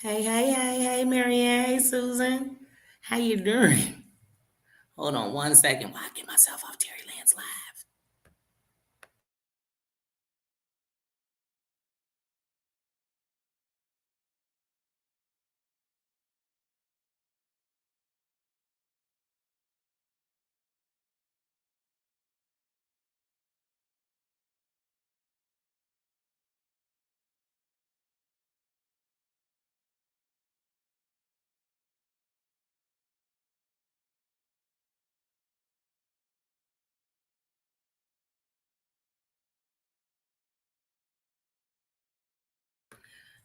Hey, Marianne, hey, Susan. How you doing? Hold on 1 second while I get myself off Terry Land's live.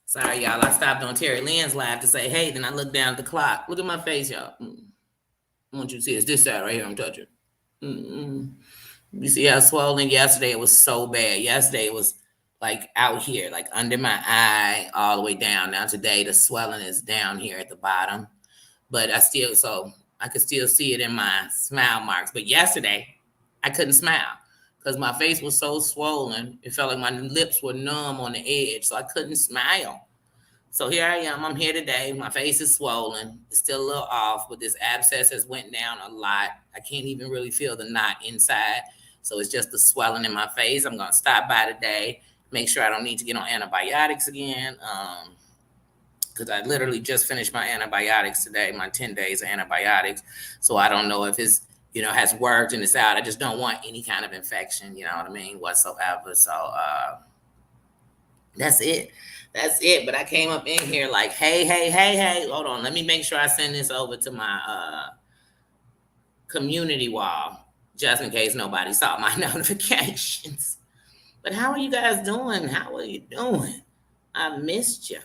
Sorry, y'all. I stopped on Terry Land's live to say, hey, then I looked down at the clock. Look at my face, y'all. I want you to see it's this side right here I'm touching. Mm-mm. You see how swollen yesterday it was so bad. Yesterday it was like out here, like under my eye, all the way down. Now today the swelling is down here at the bottom. But I could still see it in my smile marks. But yesterday I couldn't smile because my face was so swollen. It felt like my lips were numb on the edge, so I couldn't smile. So here I am. I'm here today. My face is swollen. It's still a little off, but this abscess has went down a lot. I can't even really feel the knot inside. So it's just the swelling in my face. I'm gonna stop by today, make sure I don't need to get on antibiotics again. Because I literally just finished my antibiotics today, my 10 days of antibiotics. So I don't know if it's, has worked and it's out. I just don't want any kind of infection, you know what I mean, whatsoever. So that's it. That's it. But I came up in here like, hey. Hold on. Let me make sure I send this over to my community wall just in case nobody saw my notifications. But how are you guys doing? How are you doing? I missed you.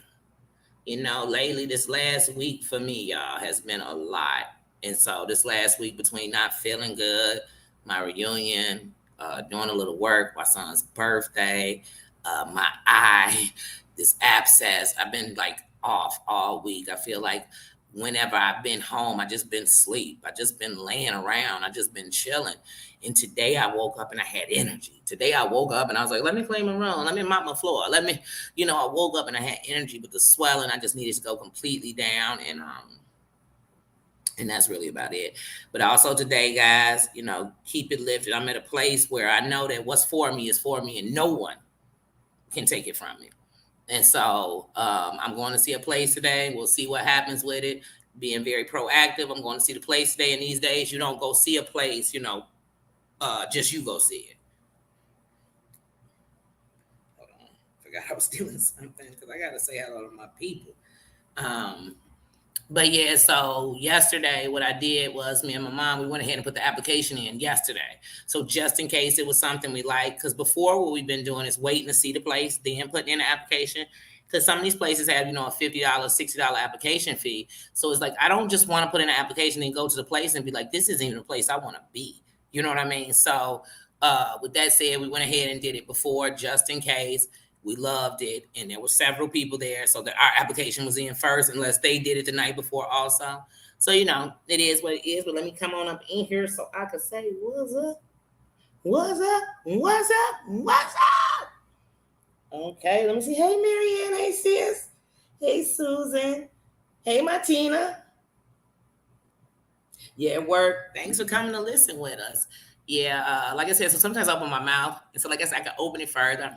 Lately, this last week for me, y'all, has been a lot. And so this last week between not feeling good, my reunion, doing a little work, my son's birthday, my eye, this abscess, I've been like off all week. I feel like whenever I've been home, I just been asleep. I just been laying around. I just been chilling. And today I woke up and I had energy. Today I woke up and I was like, let me clean my room. Let me mop my floor. I woke up and I had energy, but the swelling, I just needed to go completely down. And that's really about it. But also today, guys, keep it lifted. I'm at a place where I know that what's for me is for me and no one can take it from me. And so I'm going to see a place today. We'll see what happens with it. Being very proactive. I'm going to see the place today. And these days, you don't go see a place, just you go see it. Hold on. Forgot I was doing something because I got to say hello to my people. Um, but yeah, so yesterday, what I did was me and my mom, we went ahead and put the application in yesterday. So just in case it was something we like, because before what we've been doing is waiting to see the place, then putting in the application. Because some of these places have, a $50, $60 application fee. So it's like, I don't just want to put in an application and go to the place and be like, this isn't even a place I want to be. You know what I mean? So with that said, we went ahead and did it before just in case. We loved it, and there were several people there, so that our application was in first, unless they did it the night before also. So it is what it is. But let me come on up in here so I could say what's up, what's up, what's up, what's up. Okay, let me see. Hey, Marianne. Hey, sis. Hey, Susan. Hey, Martina. Yeah, work. Thanks for coming to listen with us. Yeah, like I said, so sometimes I open my mouth, and so like I said, I can open it further.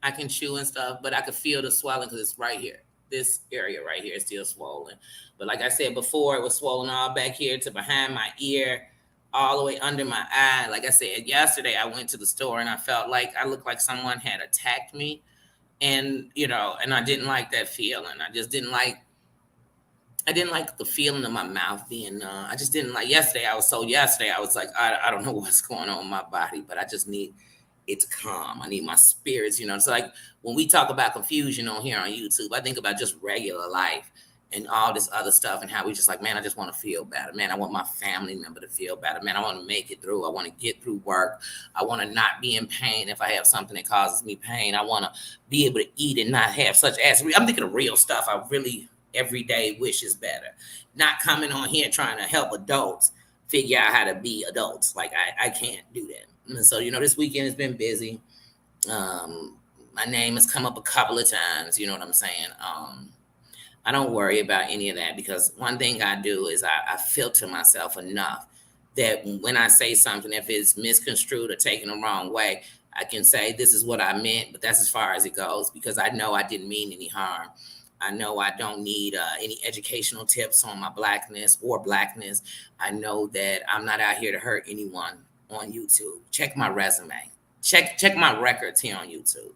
I can chew and stuff, but I can feel the swelling because it's right here. This area right here is still swollen. But like I said before, it was swollen all back here to behind my ear, all the way under my eye. Like I said, yesterday I went to the store and I felt like I looked like someone had attacked me. And I didn't like that feeling. I didn't like the feeling of my mouth being I just didn't like yesterday I was like, I don't know what's going on in my body, but I just need it's calm. I need my spirits, So like when we talk about confusion on here on YouTube, I think about just regular life and all this other stuff and how we just like, man, I just want to feel better. Man, I want my family member to feel better. Man, I want to make it through. I want to get through work. I want to not be in pain if I have something that causes me pain. I want to be able to eat and not have such as I'm thinking of real stuff. I really every day wish is better. Not coming on here trying to help adults figure out how to be adults. Like I can't do that. And so, this weekend has been busy. My name has come up a couple of times, you know what I'm saying? I don't worry about any of that because one thing I do is I filter myself enough that when I say something, if it's misconstrued or taken the wrong way, I can say this is what I meant, but that's as far as it goes because I know I didn't mean any harm. I know I don't need any educational tips on my blackness or blackness. I know that I'm not out here to hurt anyone on YouTube. Check my resume. Check my records here on YouTube.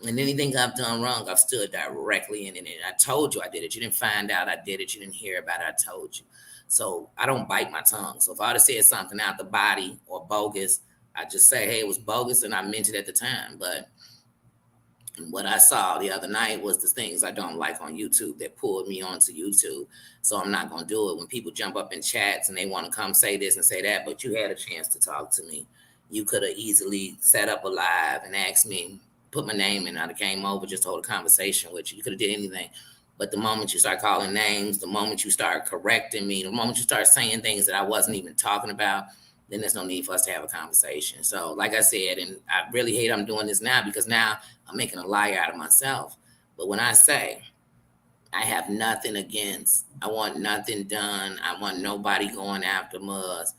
And anything I've done wrong, I've stood directly in it. And I told you I did it. You didn't find out I did it. You didn't hear about it. I told you. So I don't bite my tongue. So if I would have said something out the body or bogus, I just say, hey, it was bogus and I meant it at the time. But what I saw the other night was the things I don't like on YouTube that pulled me onto YouTube. So I'm not going to do it. When people jump up in chats and they want to come say this and say that, but you had a chance to talk to me. You could have easily set up a live and asked me, put my name in. I'd have came over, just hold a conversation with you. You could have did anything. But the moment you start calling names, the moment you start correcting me, the moment you start saying things that I wasn't even talking about, then there's no need for us to have a conversation. So like I said, and I really hate I'm doing this now because now I'm making a liar out of myself. But when I say I have nothing against, I want nothing done, I want nobody going after Muz,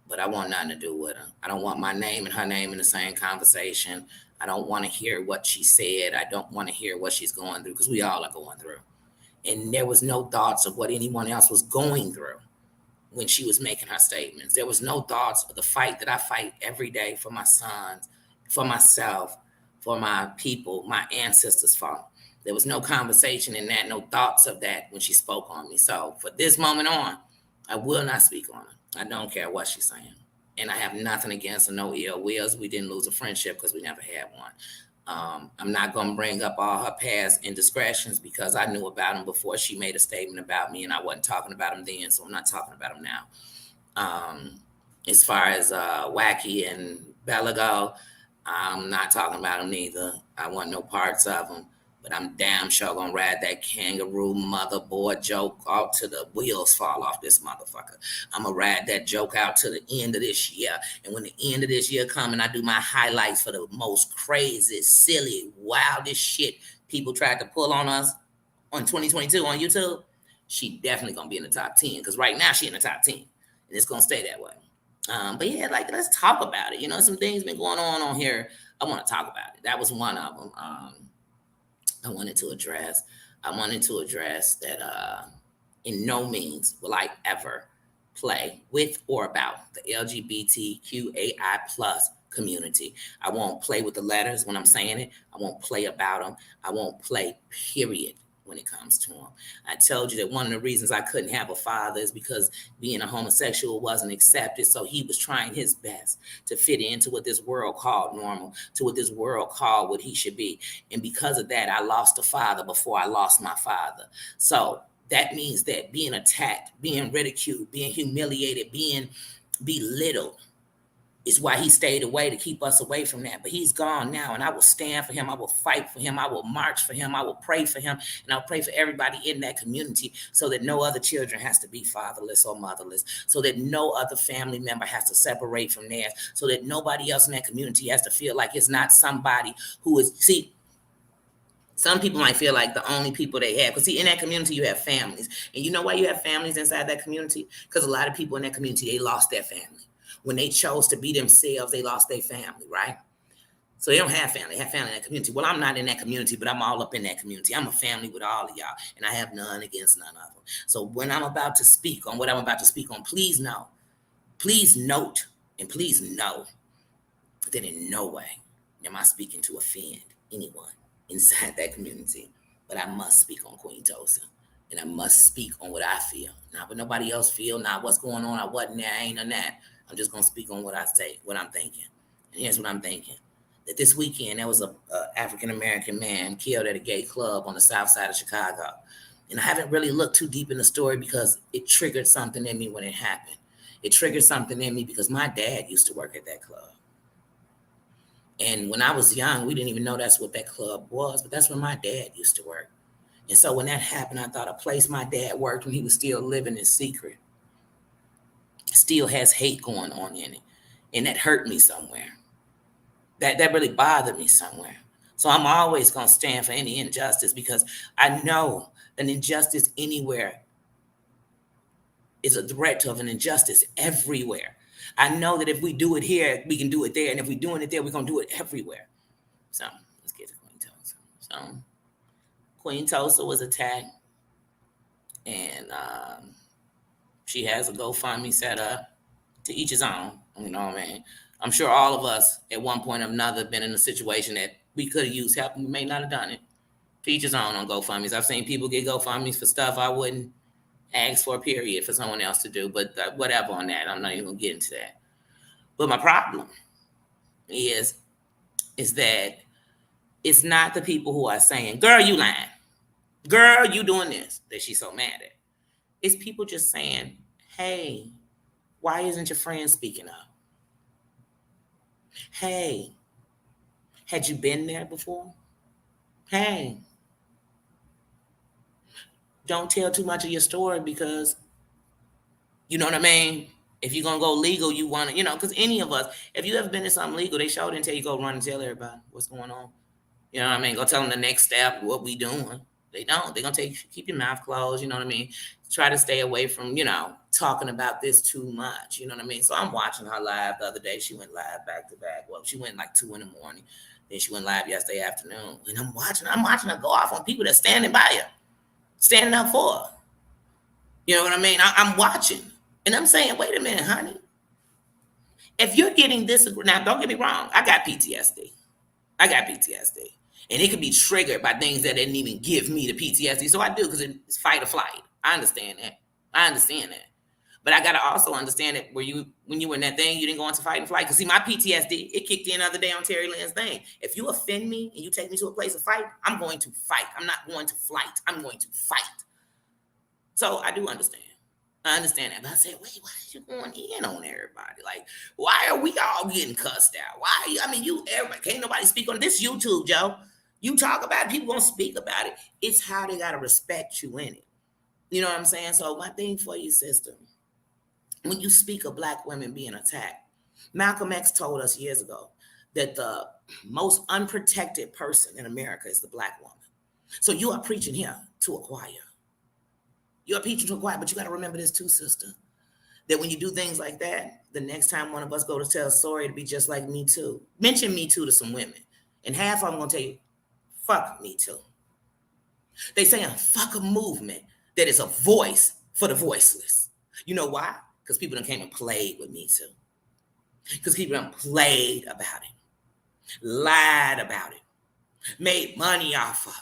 but I want nothing to do with her. I don't want my name and her name in the same conversation. I don't want to hear what she said. I don't want to hear what she's going through because we all are going through. And there was no thoughts of what anyone else was going through when she was making her statements. There was no thoughts of the fight that I fight every day for my sons, for myself, for my people, my ancestors' fault. There was no conversation in that, no thoughts of that when she spoke on me. So for this moment on, I will not speak on her. I don't care what she's saying. And I have nothing against her, no ill wills. We didn't lose a friendship because we never had one. I'm not going to bring up all her past indiscretions because I knew about them before she made a statement about me, and I wasn't talking about them then, so I'm not talking about them now. As far as Wacky and Bella go, I'm not talking about them neither. I want no parts of them, but I'm damn sure going to ride that kangaroo motherboard joke out till the wheels fall off this motherfucker. I'm going to ride that joke out to the end of this year. And when the end of this year come and I do my highlights for the most crazy, silly, wildest shit people tried to pull on us on 2022 on YouTube, she definitely going to be in the top 10 because right now she in the top 10 and it's going to stay that way. But yeah, like, let's talk about it. You know, some things been going on here. I want to talk about it. That was one of them. I wanted to address that in no means will I ever play with or about the LGBTQAI plus community. I won't play with the letters when I'm saying it. I won't play about them. I won't play, period, when it comes to them. I told you that one of the reasons I couldn't have a father is because being a homosexual wasn't accepted. So he was trying his best to fit into what this world called normal, to what this world called what he should be. And because of that, I lost a father before I lost my father. So that means that being attacked, being ridiculed, being humiliated, being belittled is why he stayed away, to keep us away from that. But he's gone now, and I will stand for him. I will fight for him. I will march for him. I will pray for him, and I'll pray for everybody in that community so that no other children has to be fatherless or motherless, so that no other family member has to separate from theirs, so that nobody else in that community has to feel like it's not somebody who is, see, some people might feel like the only people they have, because see, in that community, you have families. And you know why you have families inside that community? Because a lot of people in that community, they lost their family. When they chose to be themselves, they lost their family, right? So they don't have family. They have family in that community. Well, I'm not in that community, but I'm all up in that community. I'm a family with all of y'all, and I have none against none of them. So when I'm about to speak on what I'm about to speak on, please know, please note, and please know that in no way am I speaking to offend anyone inside that community. But I must speak on Queen Tulsa. And I must speak on what I feel. Not what nobody else feel, not what's going on. I wasn't there, I ain't on that. I'm just going to speak on what I say, what I'm thinking. And here's what I'm thinking. That this weekend, there was a African-American man killed at a gay club on the south side of Chicago. And I haven't really looked too deep in the story because it triggered something in me when it happened. It triggered something in me because my dad used to work at that club. And when I was young, we didn't even know that's what that club was, but that's where my dad used to work. And so when that happened, I thought a place my dad worked when he was still living in secret still has hate going on in it. And that hurt me somewhere. That really bothered me somewhere. So I'm always going to stand for any injustice because I know an injustice anywhere is a threat of an injustice everywhere. I know that if we do it here, we can do it there. And if we're doing it there, we're going to do it everywhere. So let's get to Queen Tulsa. So Queen Tulsa was attacked, and she has a GoFundMe set up. To each his own, you know what I mean? I'm sure all of us at one point or another been in a situation that we could have used help and we may not have done it. To each his own on GoFundMes. I've seen people get GoFundMes for stuff I wouldn't ask for, period, for someone else to do, but whatever on that. I'm not even gonna get into that. But my problem is that it's not the people who are saying, girl, you lying. Girl, you doing this, that she's so mad at. It's people just saying, hey, why isn't your friend speaking up? Hey, had you been there before? Hey, don't tell too much of your story because, you know what I mean? If you're going to go legal, you want to, because any of us, if you ever been in something legal, they sure didn't tell you go run and tell everybody what's going on. You know what I mean? Go tell them the next step, what we doing. They don't. They're going to keep your mouth closed, you know what I mean? Try to stay away from, talking about this too much, you know what I mean? So I'm watching her live the other day. She went live back to back. Well, she went like 2 a.m. Then she went live yesterday afternoon. And I'm watching her go off on people that's standing by her, standing up for her. You know what I mean? I'm watching. And I'm saying, wait a minute, honey. If you're getting this, now don't get me wrong, I got PTSD. And it could be triggered by things that didn't even give me the PTSD. So I do, because it's fight or flight. I understand that. But I got to also understand that when you were in that thing, you didn't go into fight and flight. Because see, my PTSD, it kicked in the other day on Terry Lynn's thing. If you offend me and you take me to a place of fight, I'm going to fight. I'm not going to flight. I'm going to fight. So I do understand. I understand that. But I said, wait, why are you going in on everybody? Like, why are we all getting cussed out? Why? Everybody, can't nobody speak on this YouTube, Joe. You talk about it, people gonna speak about it. It's how they gotta respect you in it. You know what I'm saying? So my thing for you, sister, when you speak of Black women being attacked, Malcolm X told us years ago that the most unprotected person in America is the Black woman. So you are preaching here to a choir. You're preaching to a choir, but you gotta remember this too, sister, that when you do things like that, the next time one of us go to tell a story, it'll be just like Me Too. Mention Me Too to some women, and half of them gonna tell you, fuck Me Too. They saying fuck a movement that is a voice for the voiceless. You know why? Because people done came and played with Me Too. Because people done played about it, lied about it, made money off of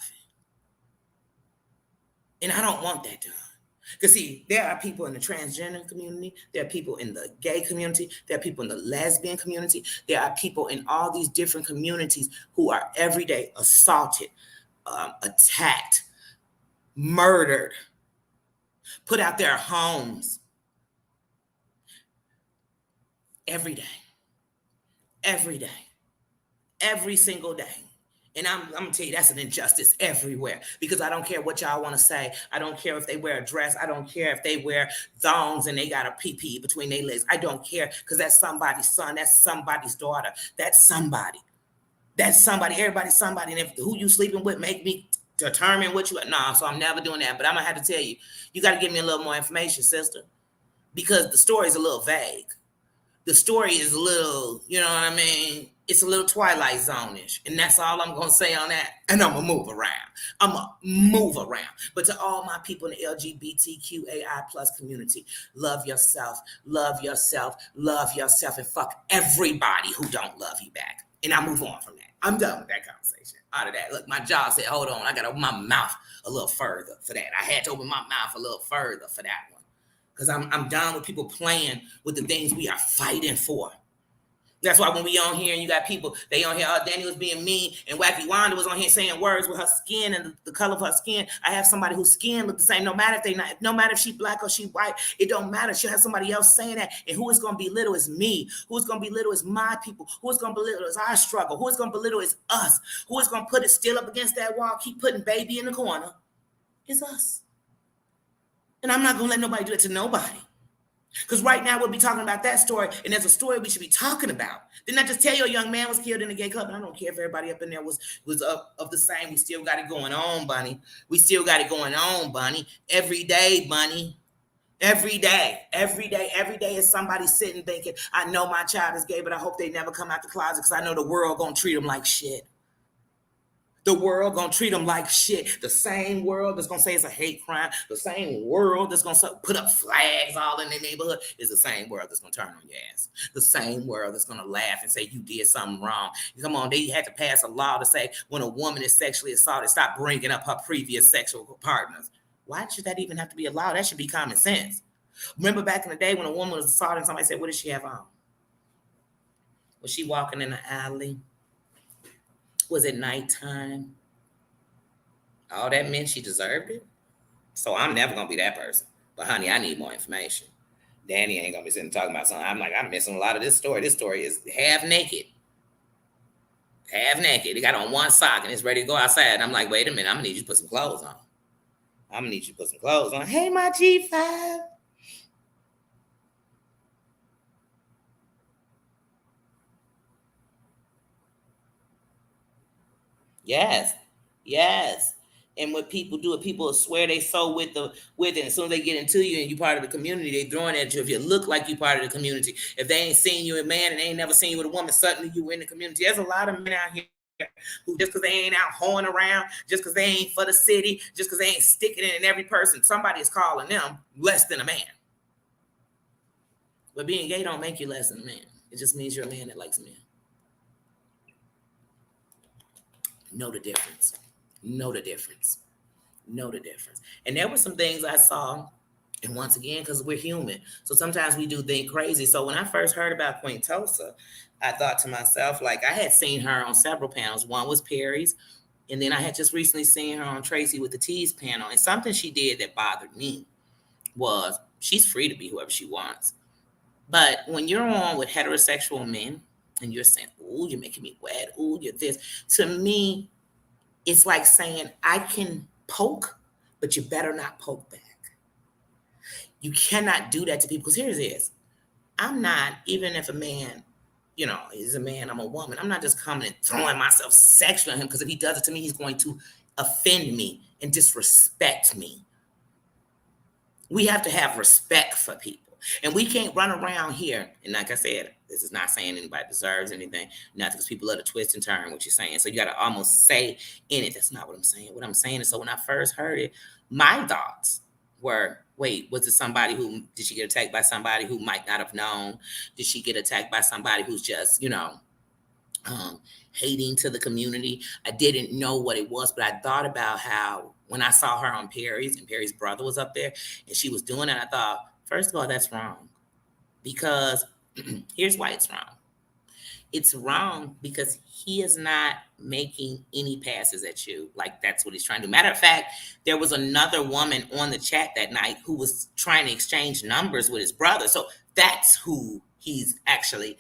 it. And I don't want that done. Because see, there are people in the transgender community, there are people in the gay community, there are people in the lesbian community, there are people in all these different communities who are every day assaulted, attacked, murdered, put out their homes every day, every single day. And I'm going to tell you, that's an injustice everywhere, because I don't care what y'all want to say. I don't care if they wear a dress. I don't care if they wear thongs and they got a pee-pee between their legs. I don't care, because that's somebody's son. That's somebody's daughter. That's somebody. Everybody's somebody. And if who you sleeping with make me determine what you... No, so I'm never doing that. But I'm going to have to tell you, you got to give me a little more information, sister, because the story is a little vague. The story is a little, you know what I mean? It's a little Twilight Zone-ish. And that's all I'm going to say on that. And I'm going to move around. But to all my people in the LGBTQAI plus community, love yourself, and fuck everybody who don't love you back. And I move on from that. I'm done with that conversation. Out of that. Look, my jaw said, hold on, I got to open my mouth a little further for that. I had to open my mouth a little further for that one. Because I'm done with people playing with the things we are fighting for. That's why when we on here and you got people, they on here, Danny was being mean, and Wacky Wanda was on here saying words with her skin and the color of her skin. I have somebody whose skin look the same, no matter if she black or she white, it don't matter. She'll have somebody else saying that, and who is going to belittle is me. Who is going to belittle is my people. Who is going to belittle is our struggle. Who is going to belittle is us. Who is going to put it still up against that wall, keep putting baby in the corner, is us. And I'm not going to let nobody do it to nobody. Because right now we'll be talking about that story, and there's a story we should be talking about. Didn't I just tell you a young man was killed in a gay club? And I don't care if everybody up in there was up of the same. We still got it going on, Bunny. We still got it going on, Bunny. Every day, Bunny. Every day is somebody sitting thinking, I know my child is gay, but I hope they never come out the closet because I know the world gonna treat them like shit. The world gonna treat them like shit. The same world that's gonna say it's a hate crime, the same world that's gonna put up flags all in their neighborhood is the same world that's gonna turn on your ass. The same world that's gonna laugh and say you did something wrong. Come on, they had to pass a law to say when a woman is sexually assaulted, stop bringing up her previous sexual partners. Why should that even have to be a law? That should be common sense. Remember back in the day when a woman was assaulted and somebody said, what does she have on? Was she walking in the alley? Was it nighttime? All that meant she deserved it. So I'm never gonna be that person. But honey, I need more information. Danny ain't gonna be sitting talking about something. I'm like, I'm missing a lot of this story. This story is half naked. Half naked. He got on one sock and it's ready to go outside. And I'm like, wait a minute, I'm gonna need you to put some clothes on. I'm gonna need you to put some clothes on. Hey, my G5. Yes. Yes. And what people do, people swear they so with it. And as soon as they get into you and you part of the community, they throwing at you. If you look like you part of the community, if they ain't seen you a man and they ain't never seen you with a woman, suddenly you in the community. There's a lot of men out here who just because they ain't out hoeing around, just because they ain't for the city, just because they ain't sticking it in every person, somebody is calling them less than a man. But being gay don't make you less than a man. It just means you're a man that likes men. Know the difference. Know the difference. Know the difference. And there were some things I saw, and once again, because we're human, so sometimes we do think crazy. So when I first heard about Queen Tulsa, I thought to myself, like, I had seen her on several panels. One was Perry's, and then I had just recently seen her on Tracy with the T's panel. And something she did that bothered me was she's free to be whoever she wants. But when you're on with heterosexual men and you're saying, "Ooh, you're making me wet. Ooh, you're this," to me, it's like saying, I can poke, but you better not poke back. You cannot do that to people because here it is. I'm not, even if a man, is a man, I'm a woman. I'm not just coming and throwing myself sexually on him because if he does it to me, he's going to offend me and disrespect me. We have to have respect for people. And we can't run around here. And like I said, this is not saying anybody deserves anything. Not because people love to twist and turn what you're saying. So you got to almost say in it, that's not what I'm saying. What I'm saying is, so when I first heard it, my thoughts were, wait, was it somebody did she get attacked by somebody who might not have known? Did she get attacked by somebody who's just, hating to the community? I didn't know what it was, but I thought about how when I saw her on Perry's and Perry's brother was up there and she was doing it, I thought, first of all, that's wrong. Because here's why it's wrong. It's wrong because he is not making any passes at you. Like that's what he's trying to do. Matter of fact, there was another woman on the chat that night who was trying to exchange numbers with his brother. So that's who he's actually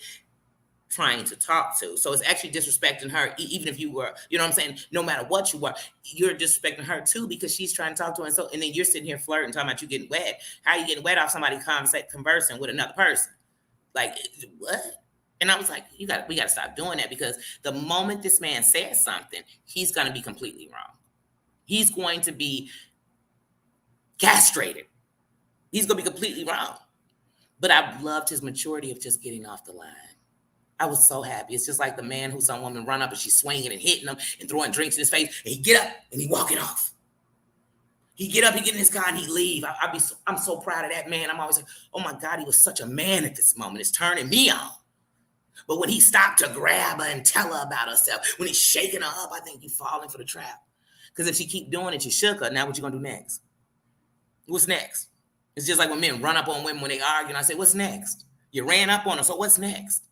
trying to talk to. So it's actually disrespecting her, even if you were, you know what I'm saying? No matter what you were, you're disrespecting her too because she's trying to talk to her. And then you're sitting here flirting, talking about you getting wet. How are you getting wet off somebody conversing with another person? Like, what? And I was like, we got to stop doing that because the moment this man says something, he's going to be completely wrong. He's going to be castrated. He's going to be completely wrong. But I loved his maturity of just getting off the line. I was so happy. It's just like the man who some woman run up and she's swinging and hitting him and throwing drinks in his face. And he get up and he walk it off. He get up, he get in his car and he leave. I'm so proud of that man. I'm always like, oh my God, he was such a man at this moment. It's turning me on. But when he stopped to grab her and tell her about herself, when he's shaking her up, I think you're falling for the trap. Because if she keep doing it, you shook her. Now what you gonna do next? What's next? It's just like when men run up on women when they argue. And I say, what's next? You ran up on her, so what's next?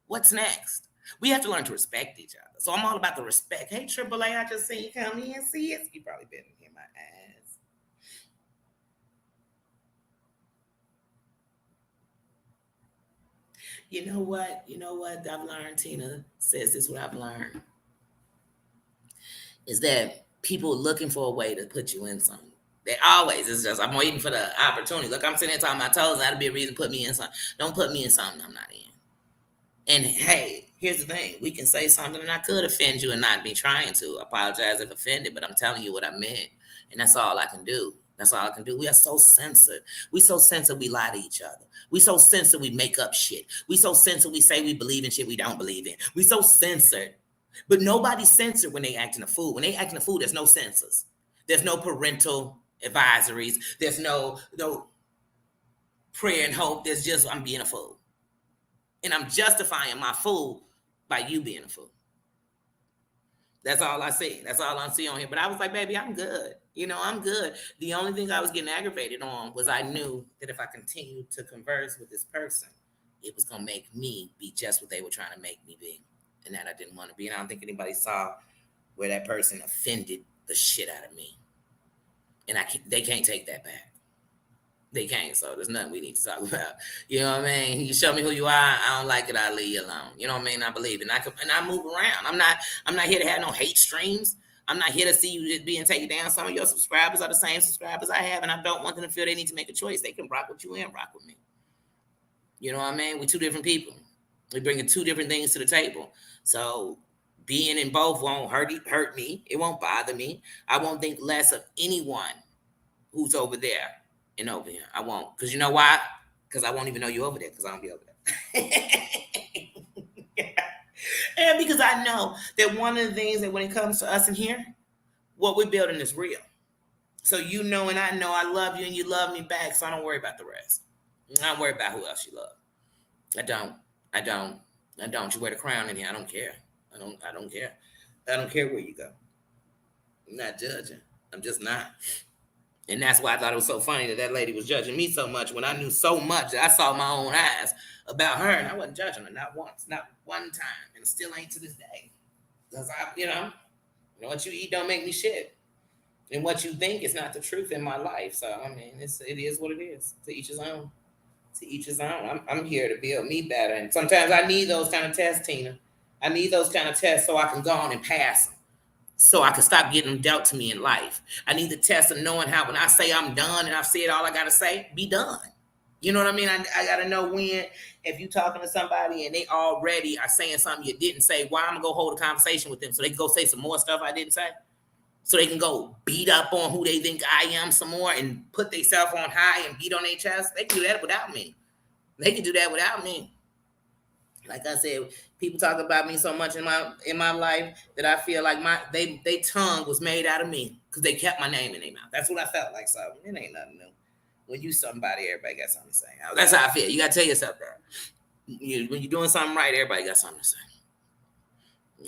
What's next? We have to learn to respect each other. So I'm all about the respect. Hey, AAA, I just seen you come in and see us. You probably been in my ass. You know what? I've learned, Tina says this, what I've learned is that people looking for a way to put you in something. They always, it's just, I'm waiting for the opportunity. Look, I'm sitting there talking my toes. That'll be a reason to put me in something. Don't put me in something I'm not in. And hey, here's the thing. We can say something and I could offend you and not be trying to. Apologize if offended, but I'm telling you what I meant. And that's all I can do. That's all I can do. We are so censored. We so censored we lie to each other. We so censored we make up shit. We so censored we say we believe in shit we don't believe in. We so censored. But nobody's censored when they acting a fool. When they acting a fool, there's no censors. There's no parental advisories. There's no prayer and hope. There's just I'm being a fool. And I'm justifying my fool by you being a fool. That's all I see. That's all I see on here. But I was like, baby, I'm good. I'm good. The only thing I was getting aggravated on was I knew that if I continued to converse with this person, it was going to make me be just what they were trying to make me be. And that I didn't want to be. And I don't think anybody saw where that person offended the shit out of me. And they can't take that back. They can't, so there's nothing we need to talk about. You know what I mean? You show me who you are. I don't like it. I leave you alone. You know what I mean? I believe it. And I move around. I'm not here to have no hate streams. I'm not here to see you just being taken down. Some of your subscribers are the same subscribers I have, and I don't want them to feel they need to make a choice. They can rock with you and rock with me. You know what I mean? We're two different people. We're bringing two different things to the table. So being in both won't hurt me. It won't bother me. I won't think less of anyone who's over there and over here. I won't. Because you know why? Because I won't even know you over there because I don't be over there. And because I know that one of the things that when it comes to us in here, what we're building is real. So you know and I know I love you and you love me back, so I don't worry about the rest. I don't worry about who else you love. I don't. You wear the crown in here. I don't care. I don't care. I don't care where you go. I'm not judging. I'm just not. And that's why I thought it was so funny that lady was judging me so much when I knew so much that I saw my own eyes about her, and I wasn't judging her, not once, not one time, and still ain't to this day. Because what you eat don't make me shit. And what you think is not the truth in my life. So, I mean, it is what it is. To each his own. To each his own. I'm here to build me better. And sometimes I need those kind of tests, Tina. I need those kind of tests so I can go on and pass them. So I can stop getting them dealt to me in life. I need the test of knowing how when I say I'm done and I've said all I got to say, be done. You know what I mean? I got to know when, if you talking to somebody and they already are saying something you didn't say, why I'm going to go hold a conversation with them so they can go say some more stuff I didn't say? So they can go beat up on who they think I am some more and put themselves on high and beat on their chest. They can do that without me. They can do that without me. Like I said, people talk about me so much in my life that I feel like they tongue was made out of me because they kept my name in their mouth. That's what I felt like. So it ain't nothing new. When you somebody, everybody got something to say. That's how I feel. You got to tell yourself that. When you're doing something right, everybody got something to say.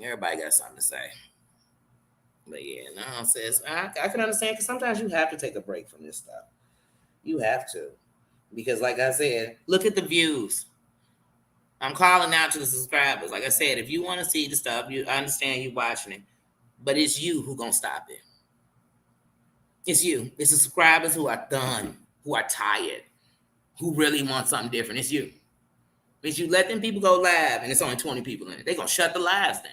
Everybody got something to say. But yeah, no, sis, I can understand because sometimes you have to take a break from this stuff. You have to. Because like I said, look at the views. I'm calling out to the subscribers. Like I said, if you want to see the stuff, I understand you watching it. But it's you who going to stop it. It's you. It's the subscribers who are done, who are tired, who really want something different. It's you. It's you. Let them people go live, and it's only 20 people in it. They're going to shut the lives down.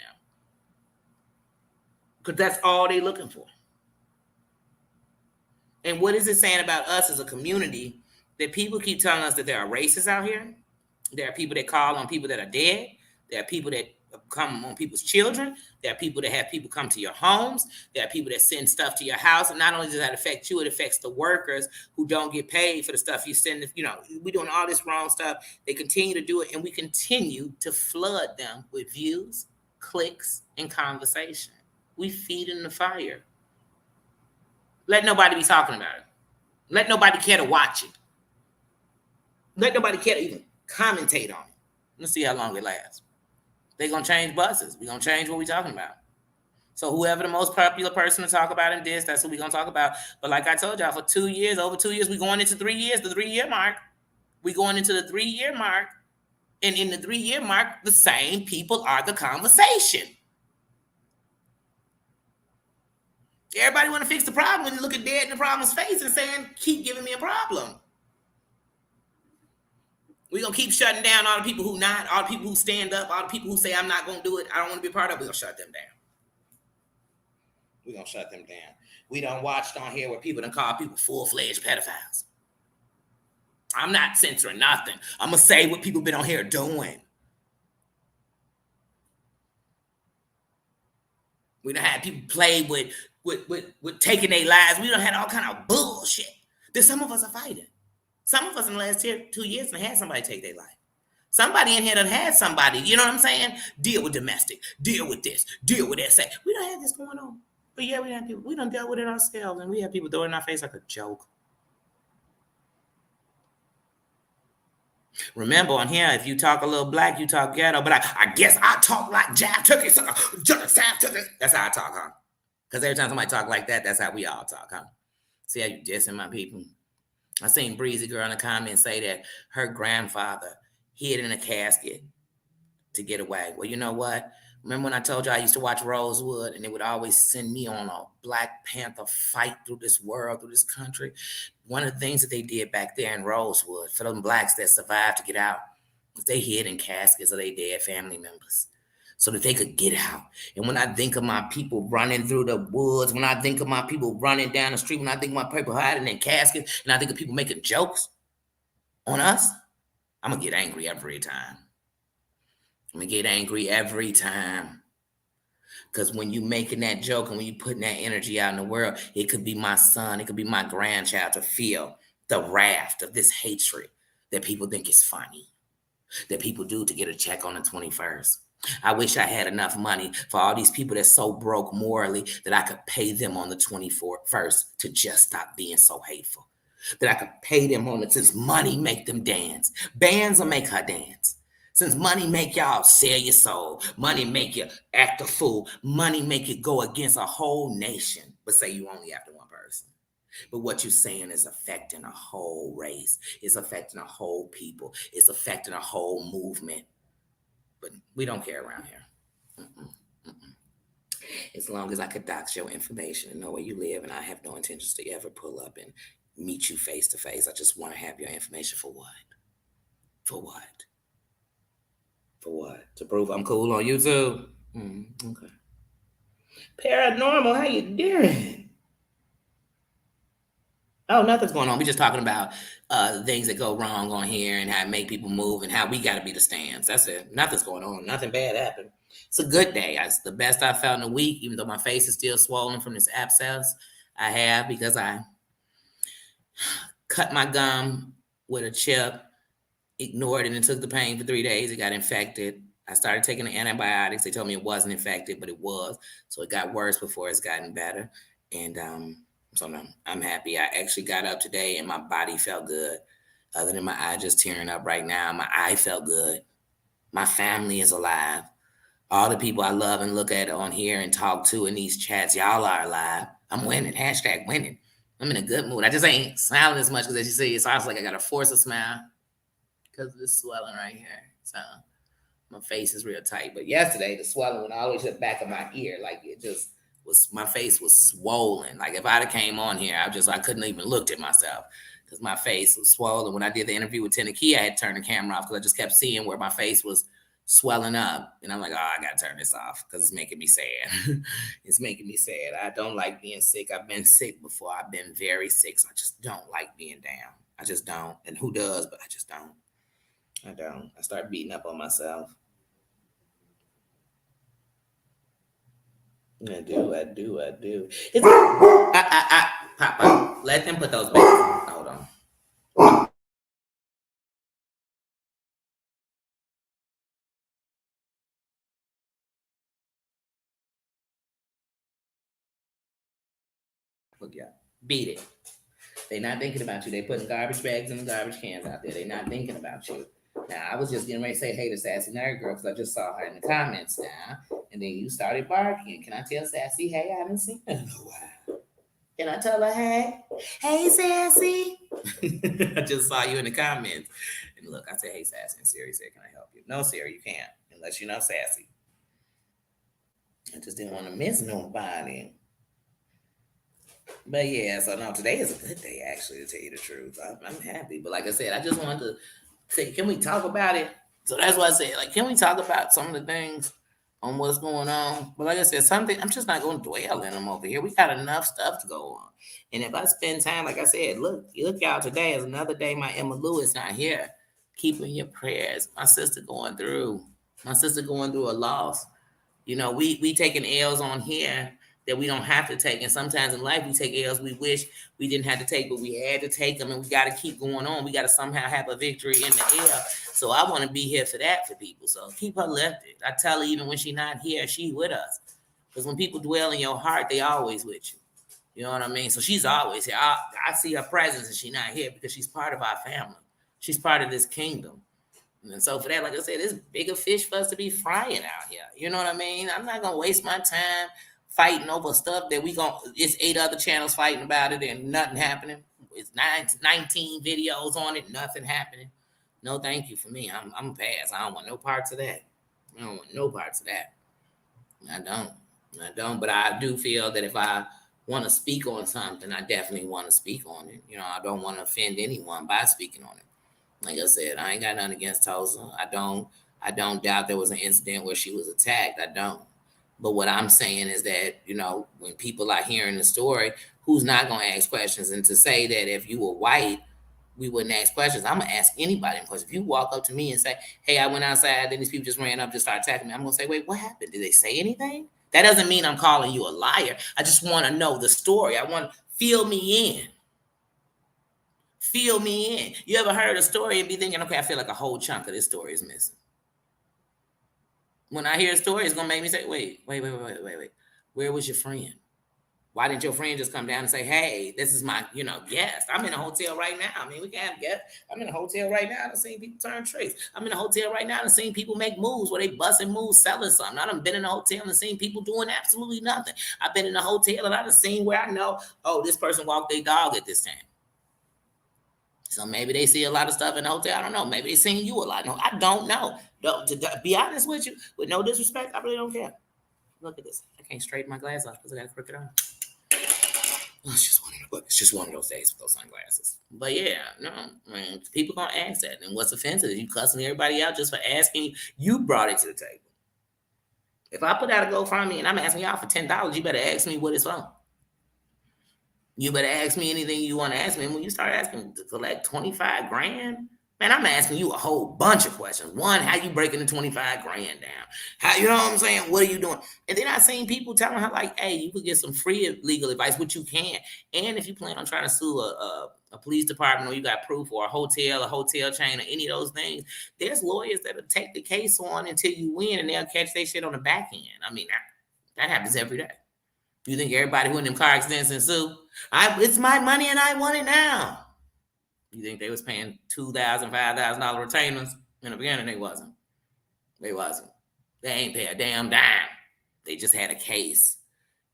Because that's all they're looking for. And what is it saying about us as a community that people keep telling us that there are racists out here? There are people that call on people that are dead. There are people that come on people's children. There are people that have people come to your homes. There are people that send stuff to your house. And not only does that affect you, it affects the workers who don't get paid for the stuff you send. We're doing all this wrong stuff. They continue to do it, and we continue to flood them with views, clicks, and conversation. We feed in the fire. Let nobody be talking about it. Let nobody care to watch it. Let nobody care to even commentate on it. Let's see how long it lasts. They're going to change buses. We're going to change what we're talking about. So whoever the most popular person to talk about in this, that's what we're going to talk about. But like I told y'all, for 2 years, over 2 years, we're going into 3 years, the 3-year mark. We're going into the 3-year mark. And in the 3-year mark, the same people are the conversation. Everybody want to fix the problem when you look at dead in the problem's face and saying, keep giving me a problem. We're going to keep shutting down all the people who not, all the people who stand up, all the people who say, I'm not going to do it, I don't want to be a part of it. We're going to shut them down. We're going to shut them down. We done watched on here where people done call people full-fledged pedophiles. I'm not censoring nothing. I'm going to say what people been on here doing. We done had people play with taking their lives. We done had all kind of bullshit that some of us are fighting. Some of us in the last 2 years done had somebody take their life. Somebody in here done had somebody, you know what I'm saying? Deal with domestic, deal with this, deal with that. We done had this going on. But yeah, we have people, we done dealt with it ourselves, and we have people throwing in our face like a joke. Remember on here, if you talk a little black, you talk ghetto, but I guess I talk like Jab Turkey, that's how I talk, huh? Because every time somebody talk like that, that's how we all talk, huh? See how you dissing my people? I seen Breezy Girl in the comments say that her grandfather hid in a casket to get away. Well, you know what? Remember when I told you I used to watch Rosewood and they would always send me on a Black Panther fight through this world, through this country? One of the things that they did back there in Rosewood for them blacks that survived to get out was they hid in caskets of their dead family members so that they could get out. And when I think of my people running through the woods, when I think of my people running down the street, when I think of my people hiding in caskets, and I think of people making jokes on us, I'm going to get angry every time. I'm going to get angry every time. Because when you making that joke and when you putting that energy out in the world, it could be my son, it could be my grandchild to feel the wrath of this hatred that people think is funny, that people do to get a check on the 21st. I wish I had enough money for all these people that's so broke morally that I could pay them on the 21st to just stop being so hateful. That I could pay them on it since money make them dance. Bands will make her dance. Since money make y'all sell your soul, money make you act a fool, money make you go against a whole nation, but say you only after one person. But what you're saying is affecting a whole race. It's affecting a whole people. It's affecting a whole movement. But we don't care around here. As long as I could dox your information and know where you live, and I have no intentions to ever pull up and meet you face to face. I just want to have your information for what? For what? For what? To prove I'm cool on YouTube? Okay. Paranormal, how you doing? Oh, nothing's going on. We're just talking about things that go wrong on here and how it make people move and how we got to be the stands. That's it. Nothing's going on. Nothing bad happened. It's a good day. It's the best I felt in a week, even though my face is still swollen from this abscess I have because I cut my gum with a chip, ignored it, and took the pain for 3 days. It got infected. I started taking the antibiotics. They told me it wasn't infected, but it was. So it got worse before it's gotten better. And so no, I'm happy. I actually got up today and my body felt good. Other than my eye just tearing up right now, my eye felt good. My family is alive. All the people I love and look at on here and talk to in these chats, y'all are alive. I'm winning. Hashtag winning. I'm in a good mood. I just ain't smiling as much because as you see, it sounds like I got to force a smile because of this swelling right here. So my face is real tight. But yesterday, the swelling went all the way to the back of my ear. Like it just was, my face was swollen. Like if I'd have came on here, I couldn't even looked at myself because my face was swollen. When I did the interview with Tennessee, I had to turn the camera off because I just kept seeing where my face was swelling up. And I'm like, oh, I got to turn this off because it's making me sad. It's making me sad. I don't like being sick. I've been sick before. I've been very sick. So I just don't like being down. I just don't. And who does? But I just don't. I don't. I start beating up on myself. I do. It's Papa, let them put those babies on. Hold on. Look, yeah. Beat it. They're not thinking about you. They putting garbage bags in the garbage cans out there. They're not thinking about you. Now, I was just getting ready to say hey to Sassy Nerd Girl because I just saw her in the comments now. And then you started barking. Can I tell Sassy, hey, I haven't seen her in a while? Can I tell her, hey? Hey, Sassy. I just saw you in the comments. And look, I said, hey, Sassy. And Siri said, can I help you? No, Siri, you can't. Unless you know Sassy. I just didn't want to miss nobody. But yeah, so no, today is a good day, actually, to tell you the truth. I'm happy. But like I said, I just wanted to say, can we talk about it? So that's why I said, like, can we talk about some of the things on what's going on. But like I said, something I'm just not going to dwell in them over here. We got enough stuff to go on. And if I spend time, like I said, look, y'all, today is another day my Emma Lewis not here. Keeping your prayers. My sister going through a loss. You know, we taking L's on here that we don't have to take. And sometimes in life we take L's we wish we didn't have to take, but we had to take them, and we got to keep going on. We got to somehow have a victory in the air. So I want to be here for that for people. So keep her lifted. I tell her even when she's not here, she with us. Because when people dwell in your heart, they always with you. You know what I mean? So she's always here. I see her presence and she's not here because she's part of our family. She's part of this kingdom. And so for that, like I said, it's bigger fish for us to be frying out here. You know what I mean? I'm not gonna waste my time fighting over stuff that it's 8 other channels fighting about it and nothing happening. It's 19 videos on it, nothing happening. No, thank you for me. I'm past. I don't want no parts of that. I don't want no parts of that. I don't. But I do feel that if I want to speak on something, I definitely want to speak on it. You know, I don't want to offend anyone by speaking on it. Like I said, I ain't got nothing against Tulsa. I don't doubt there was an incident where she was attacked. I don't. But what I'm saying is that, you know, when people are hearing the story, who's not going to ask questions? And to say that if you were white, we wouldn't ask questions. I'm going to ask anybody a question. If you walk up to me and say, hey, I went outside, then these people just ran up, just started attacking me, I'm going to say, wait, what happened? Did they say anything? That doesn't mean I'm calling you a liar. I just want to know the story. I want to fill me in. Fill me in. You ever heard a story and be thinking, okay, I feel like a whole chunk of this story is missing. When I hear a story, it's gonna make me say, wait. Where was your friend? Why didn't your friend just come down and say, hey, this is my, guest? I'm in a hotel right now. I mean, we can't have guests. I'm in a hotel right now. I've seen people turn tricks. I'm in a hotel right now and seen people make moves where they busting moves, selling something. I done been in a hotel and seen people doing absolutely nothing. I've been in a hotel and I done seen where I know, oh, this person walked their dog at this time. So maybe they see a lot of stuff in the hotel. I don't know. Maybe they seen you a lot. No, I don't know. To be honest with you, with no disrespect, I really don't care. Look at this. I can't straighten my glass off because I got a crooked on. Oh, it's just one of those days with those sunglasses. But yeah, no, man, people gonna ask that. And what's offensive? You cussing everybody out just for asking. You brought it to the table. If I put out a GoFundMe and I'm asking y'all for $10, you better ask me what it's from. You better ask me anything you want to ask me. And when you start asking to collect 25 grand, man, I'm asking you a whole bunch of questions. One, how you breaking the 25 grand down? How, you know what I'm saying? What are you doing? And then I seen people telling her like, hey, you could get some free legal advice, which you can. And if you plan on trying to sue a police department or you got proof or a hotel chain or any of those things, there's lawyers that'll take the case on until you win and they'll catch their shit on the back end. I mean, that happens every day. You think everybody who in them car accidents and sue? It's my money and I want it now. You think they was paying $2,000, $5,000 retainers? In the beginning, they wasn't. They ain't pay a damn dime. They just had a case.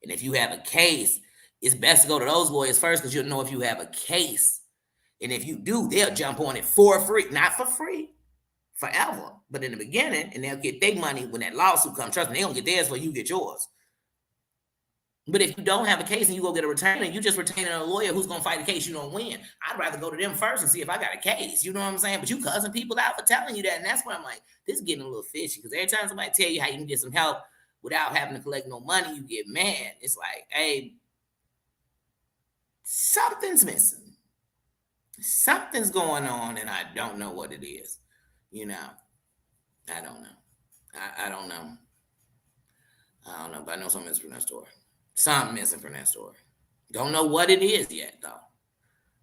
And if you have a case, it's best to go to those lawyers first because you'll know if you have a case. And if you do, they'll jump on it for free. Not for free, forever. But in the beginning, and they'll get their money when that lawsuit comes. Trust me, they don't get theirs before you get yours. But if you don't have a case and you go get a retainer, you just retaining a lawyer who's going to fight the case, you don't win. I'd rather go to them first and see if I got a case. You know what I'm saying? But you cussing people out for telling you that. And that's where I'm like, this is getting a little fishy. Because every time somebody tell you how you can get some help without having to collect no money, you get mad. It's like, hey, something's missing. Something's going on and I don't know what it is. I don't know. I don't know. I don't know, but I know something's from that story. Something missing from that story. Don't know what it is yet, though.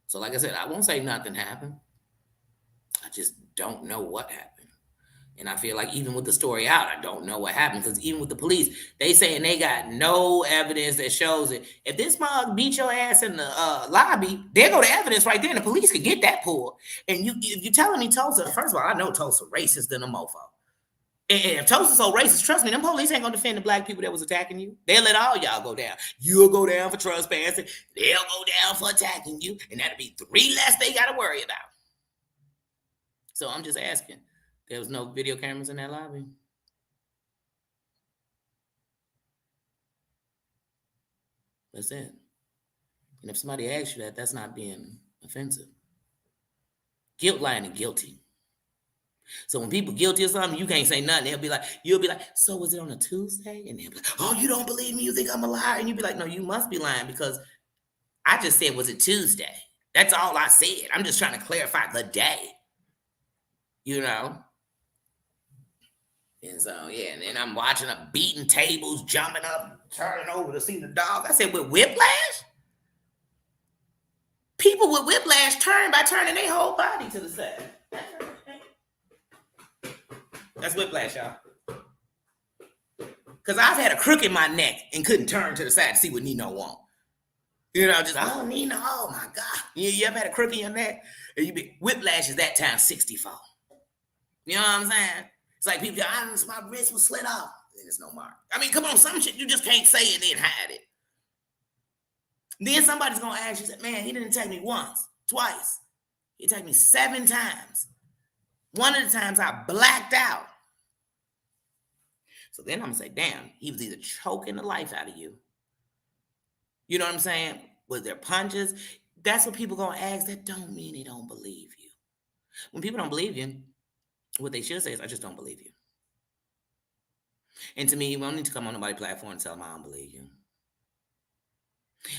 So, like I said, I won't say nothing happened. I just don't know what happened. And I feel like even with the story out, I don't know what happened. Because even with the police, they saying they got no evidence that shows it. If this mug beat your ass in the lobby, there go the evidence right there. And the police could get that pulled. And if you're telling me Tulsa, first of all, I know Tulsa racist than a mofo. And if Tulsa's so racist, trust me, them police ain't gonna defend the black people that was attacking you. They'll let all y'all go down. You'll go down for trespassing. They'll go down for attacking you. And that'll be 3 less they gotta worry about. So I'm just asking. There was no video cameras in that lobby. That's it. And if somebody asks you that, that's not being offensive. Guilt, lying, and guilty. So when people guilty of something, you can't say nothing. You'll be like, so was it on a Tuesday? And they'll be like, oh, you don't believe me? You think I'm a liar? And you'll be like, no, you must be lying because I just said, was it Tuesday? That's all I said. I'm just trying to clarify the day, you know? And so, yeah, and then I'm watching them beating tables, jumping up, turning over to see the dog. I said, with whiplash? People with whiplash turn by turning their whole body to the side. That's whiplash, y'all. Because I've had a crook in my neck and couldn't turn to the side to see what Nino want. You know, just, oh, Nino, oh my God. You ever had a crook in your neck? And whiplash is that time 64. You know what I'm saying? It's like people, my wrist was slit off. And there's no mark. I mean, come on, some shit you just can't say it and then hide it. Then somebody's going to ask you, man, he didn't attack me once, twice. He attacked me 7 times. One of the times I blacked out. So then I'm going to say, damn, he was either choking the life out of you. You know what I'm saying? Was there punches? That's what people going to ask. That don't mean they don't believe you. When people don't believe you, what they should say is, I just don't believe you. And to me, you don't need to come on nobody's platform and tell them I don't believe you.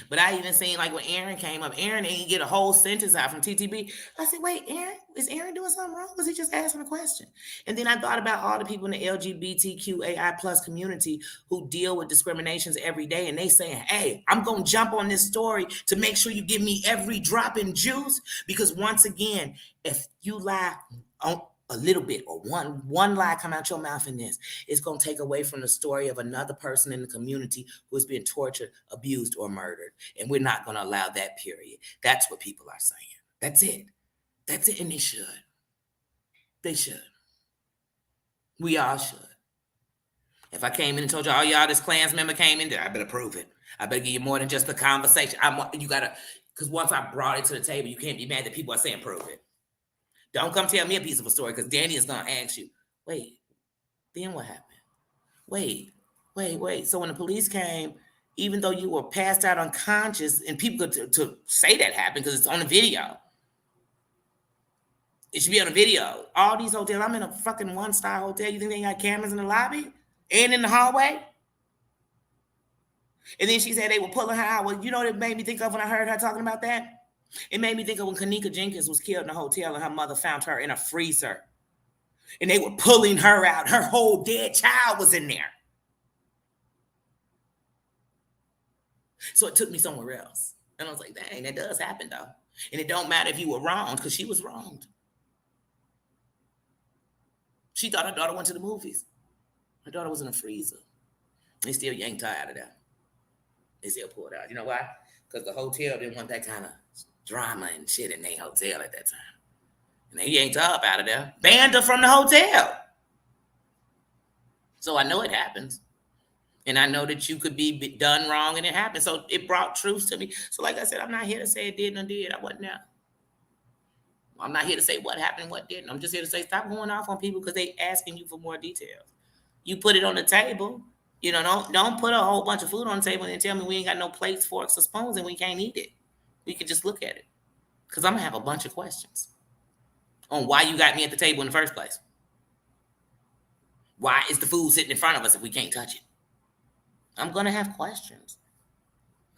But I even seen like when Aaron came up, Aaron didn't get a whole sentence out from TTB. I said, wait, Aaron, is Aaron doing something wrong? Was he just asking a question? And then I thought about all the people in the LGBTQAI plus community who deal with discriminations every day. And they saying, hey, I'm going to jump on this story to make sure you give me every drop in juice. Because once again, if you lie on a little bit or one lie come out your mouth in this, it's going to take away from the story of another person in the community who's been tortured, abused, or murdered. And we're not going to allow that, period. That's what people are saying. That's it. That's it. And they should. They should. We all should. If I came in and told you, oh, y'all, this Klans member came in there, I better prove it. I better give you more than just a conversation. Because once I brought it to the table, you can't be mad that people are saying prove it. Don't come tell me a piece of a story because Danny is going to ask you, wait, then what happened? Wait. So when the police came, even though you were passed out unconscious, and people could to say that happened because it's on the video. It should be on the video. All these hotels, I'm in a fucking 1-star hotel. You think they got cameras in the lobby and in the hallway? And then she said they were pulling her out. Well, you know what it made me think of when I heard her talking about that? It made me think of when Kanika Jenkins was killed in a hotel and her mother found her in a freezer. And they were pulling her out. Her whole dead child was in there. So it took me somewhere else. And I was like, dang, that does happen though. And it don't matter if you were wronged because she was wronged. She thought her daughter went to the movies. Her daughter was in a freezer. They still yanked her out of there. They still pulled her out. You know why? Because the hotel didn't want that kind of drama and shit in their hotel at that time. And they yanked her up out of there, banned her from the hotel. So I know it happens. And I know that you could be done wrong and it happened. So it brought truth to me. So like I said, I'm not here to say it didn't or did. I wasn't there. I'm not here to say what happened, what didn't. I'm just here to say stop going off on people because they asking you for more details. You put it on the table. You know, don't put a whole bunch of food on the table and tell me we ain't got no plates, forks, or spoons and we can't eat it. We can just look at it. Because I'm going to have a bunch of questions on why you got me at the table in the first place. Why is the food sitting in front of us if we can't touch it? I'm going to have questions.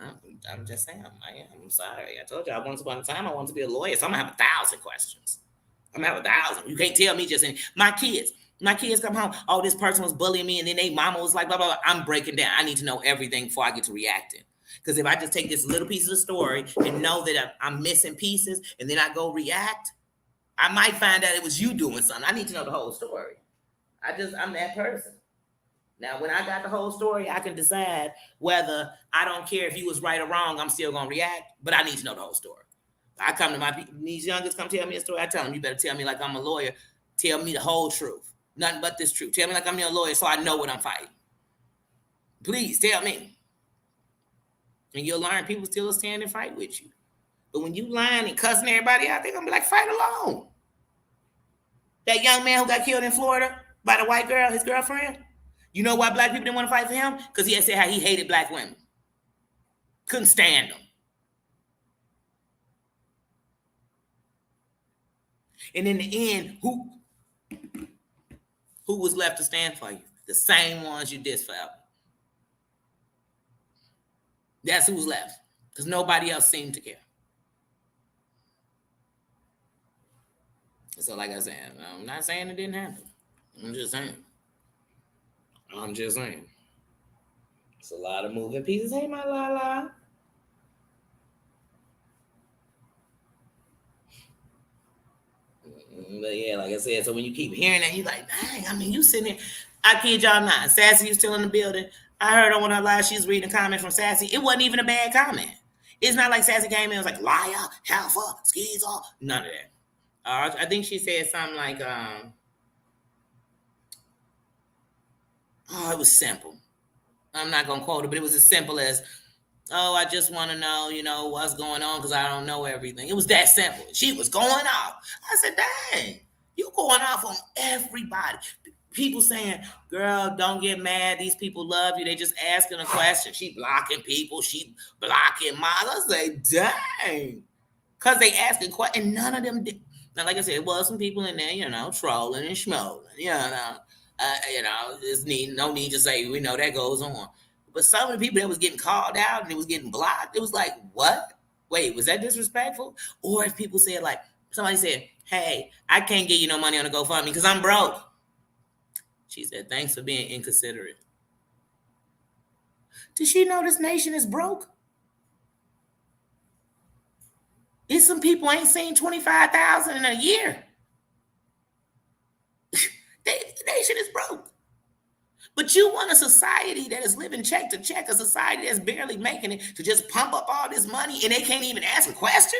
I'm just saying, I'm sorry. I told you, once upon a time, I wanted to be a lawyer, so I'm going to have 1,000 questions. I'm going to have 1,000. You can't tell me just in my kids come home, oh, this person was bullying me, and then their mama was like, blah, blah, blah. I'm breaking down. I need to know everything before I get to reacting. Because if I just take this little piece of the story and know that I'm missing pieces, and then I go react, I might find out it was you doing something. I need to know the whole story. I'm that person. Now, when I got the whole story, I can decide whether I don't care if you was right or wrong. I'm still going to react, but I need to know the whole story. I come to my people, these youngest come tell me a story. I tell them, you better tell me like I'm a lawyer. Tell me the whole truth. Nothing but this truth. Tell me like I'm your lawyer so I know what I'm fighting. Please tell me. And you'll learn people still stand and fight with you. But when you lying and cussing everybody out, they're going to be like, fight alone. That young man who got killed in Florida by the white girl, his girlfriend, you know why black people didn't want to fight for him? Because he had said how he hated black women. Couldn't stand them. And in the end, Who was left to stand for you? The same ones you dissed forever. That's who's left. Because nobody else seemed to care. So like I said, I'm not saying it didn't happen. I'm just saying. It's a lot of moving pieces. Hey, my Lala. But yeah, like I said, so when you keep hearing that, you're like, dang, I mean, you sitting here. I kid y'all not. Sassy is still in the building. I heard on one of her lives, she was reading a comment from Sassy. It wasn't even a bad comment. It's not like Sassy came in and was like, liar, heifer, skeezer, none of that. I think she said something like, it was simple. I'm not going to quote it, but it was as simple as, I just want to know, what's going on because I don't know everything. It was that simple. She was going off. I said, dang, you going off on everybody. People saying, girl, don't get mad. These people love you. They just asking a question. She blocking people. She blocking moms. I say, dang. Because they asking questions, and none of them did. Now, like I said, it was some people in there, trolling and schmoling. There's no need to say, we know that goes on. But some of the people that was getting called out and it was getting blocked, it was like, what? Wait, was that disrespectful? Or if people said, like, somebody said, hey, I can't give you no money on the GoFundMe because I'm broke. She said, thanks for being inconsiderate. Does she know this nation is broke? It's some people ain't seen $25,000 in a year. The nation is broke. But you want a society that is living check to check, a society that's barely making it, to just pump up all this money and they can't even ask a question?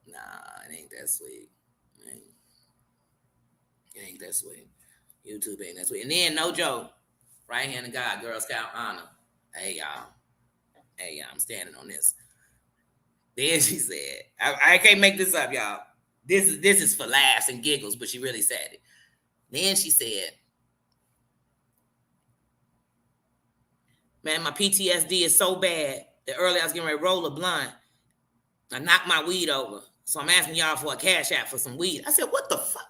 Nah, it ain't that sweet. It ain't that sweet. YouTube ain't that sweet. And then, no joke, right hand of God, Girl Scout honor. Hey, y'all, I'm standing on this. Then she said, I can't make this up, y'all. This is for laughs and giggles, but she really said it. Then she said, man, my PTSD is so bad that earlier I was getting ready to roll a blunt. I knocked my weed over. So I'm asking y'all for a cash app for some weed. I said, what the fuck?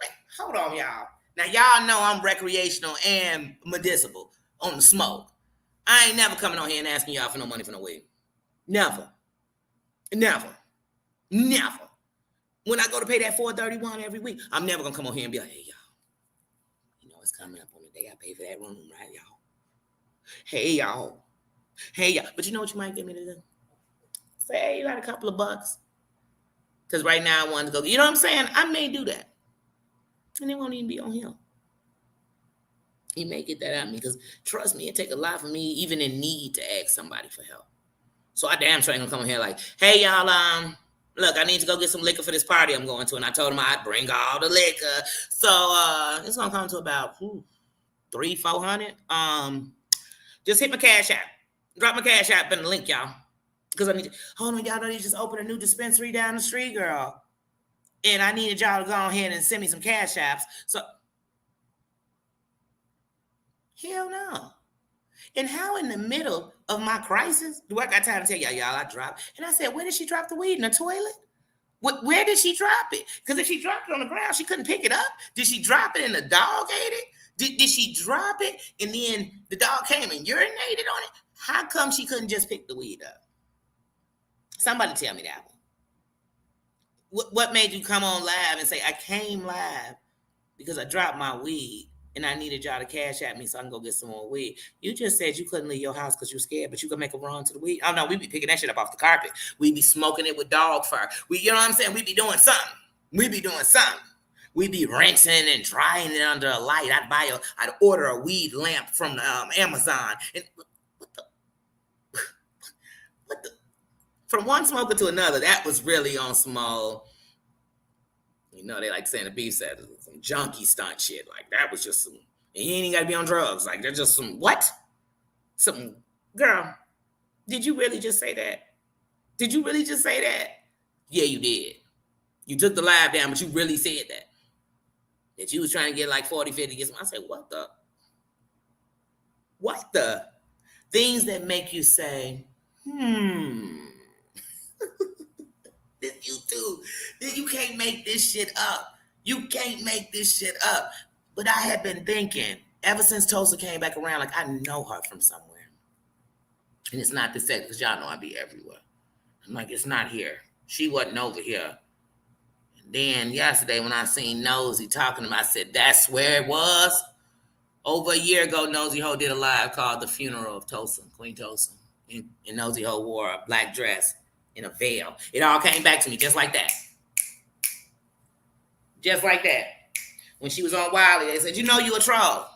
Wait, hold on, y'all. Now, y'all know I'm recreational and medicinal on the smoke. I ain't never coming on here and asking y'all for no money for no weed. Never. When I go to pay that $431 every week, I'm never going to come on here and be like, hey, y'all. It's coming up on the day I pay for that room, right, y'all? Hey, y'all. But you know what you might get me to do? Say, hey, you got a couple of bucks. Because right now I want to go. You know what I'm saying? I may do that. And it won't even be on him. He may get that out of me because, trust me, it take a lot for me, even in need, to ask somebody for help. So I damn sure ain't going to come in here like, hey, y'all, look, I need to go get some liquor for this party I'm going to. And I told him I'd bring all the liquor. So it's going to come to about $300-400. Just hit my cash app. Drop my cash app in the link, y'all. Because I need to, hold on, y'all know they just opened a new dispensary down the street, girl. And I needed y'all to go ahead and send me some cash apps. So, hell no. And how in the middle of my crisis do I got time to tell y'all I dropped? And I said, where did she drop the weed? In the toilet? Where did she drop it? Because if she dropped it on the ground, she couldn't pick it up. Did she drop it and the dog ate it? Did she drop it and then the dog came and urinated on it? How come she couldn't just pick the weed up? Somebody tell me that one. What made you come on live and say, I came live because I dropped my weed and I needed y'all to cash at me so I can go get some more weed? You just said you couldn't leave your house because you're scared, but you could make a run to the weed. Oh, no, we be picking that shit up off the carpet. We be smoking it with dog fur. You know what I'm saying? We be doing something. We be rinsing and drying it under a light. I'd order a weed lamp from Amazon. And what the? From one smoker to another, that was really on small. They like saying the beef said some junkie stunt shit. Like that was just some. And you ain't got to be on drugs. Like they're just some what? Some girl. Did you really just say that? Yeah, you did. You took the live down, but you really said that. That you was trying to get like 40, 50 get some. I said, what the? Things that make you say, This YouTube, you can't make this shit up. You can't make this shit up. But I had been thinking, ever since Tulsa came back around, like I know her from somewhere. And it's not the set, because y'all know I be everywhere. I'm like, it's not here. She wasn't over here. And then yesterday when I seen Nosy talking to him, I said, that's where it was. Over a year ago, Nosy Ho did a live called The Funeral of Tulsa, Queen Tulsa. And Nosy Ho wore a black dress and a veil. It all came back to me just like that. Just like that. When she was on Wiley, they said, you know you a troll.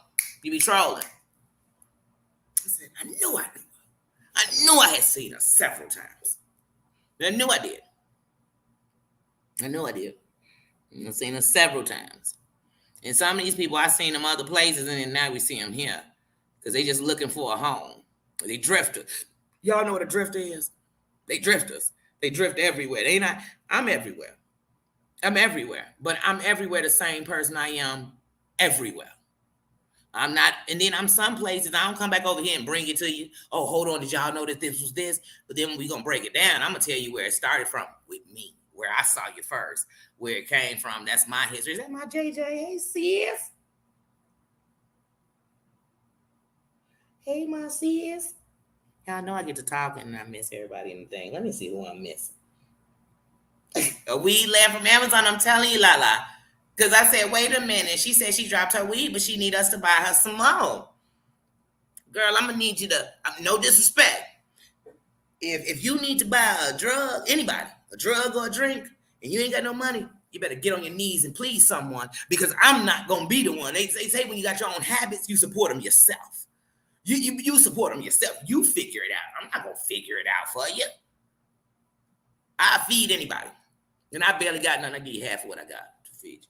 You be trolling. I said, I knew I knew. I knew I had seen her several times. I knew I did. I knew I did. I've seen her several times. And some of these people, I've seen them other places, and then now we see them here. Because they just looking for a home. They drifters. Y'all know what a drifter is? They drifters. They drift everywhere. They not, I'm everywhere. I'm everywhere. But I'm everywhere the same person I am everywhere. I'm not, and then I'm some places, I don't come back over here and bring it to you. Oh, hold on, did y'all know that this was this? But then we're going to break it down. I'm going to tell you where it started from with me, where I saw you first, where it came from. That's my history. Is that my JJ? Hey, sis. Hey, my sis. Y'all know I get to talking and I miss everybody in the thing. Let me see who I'm missing. A weed left from Amazon, I'm telling you, Lala. Because I said, wait a minute. She said she dropped her weed, but she need us to buy her some more. Girl, I'm going to need you to, no disrespect. If you need to buy a drug, anybody, a drug or a drink, and you ain't got no money, you better get on your knees and please someone, because I'm not going to be the one. They say when you got your own habits, you support them yourself. You support them yourself. You figure it out. I'm not going to figure it out for you. I feed anybody. And I barely got nothing. I give you half of what I got to feed you.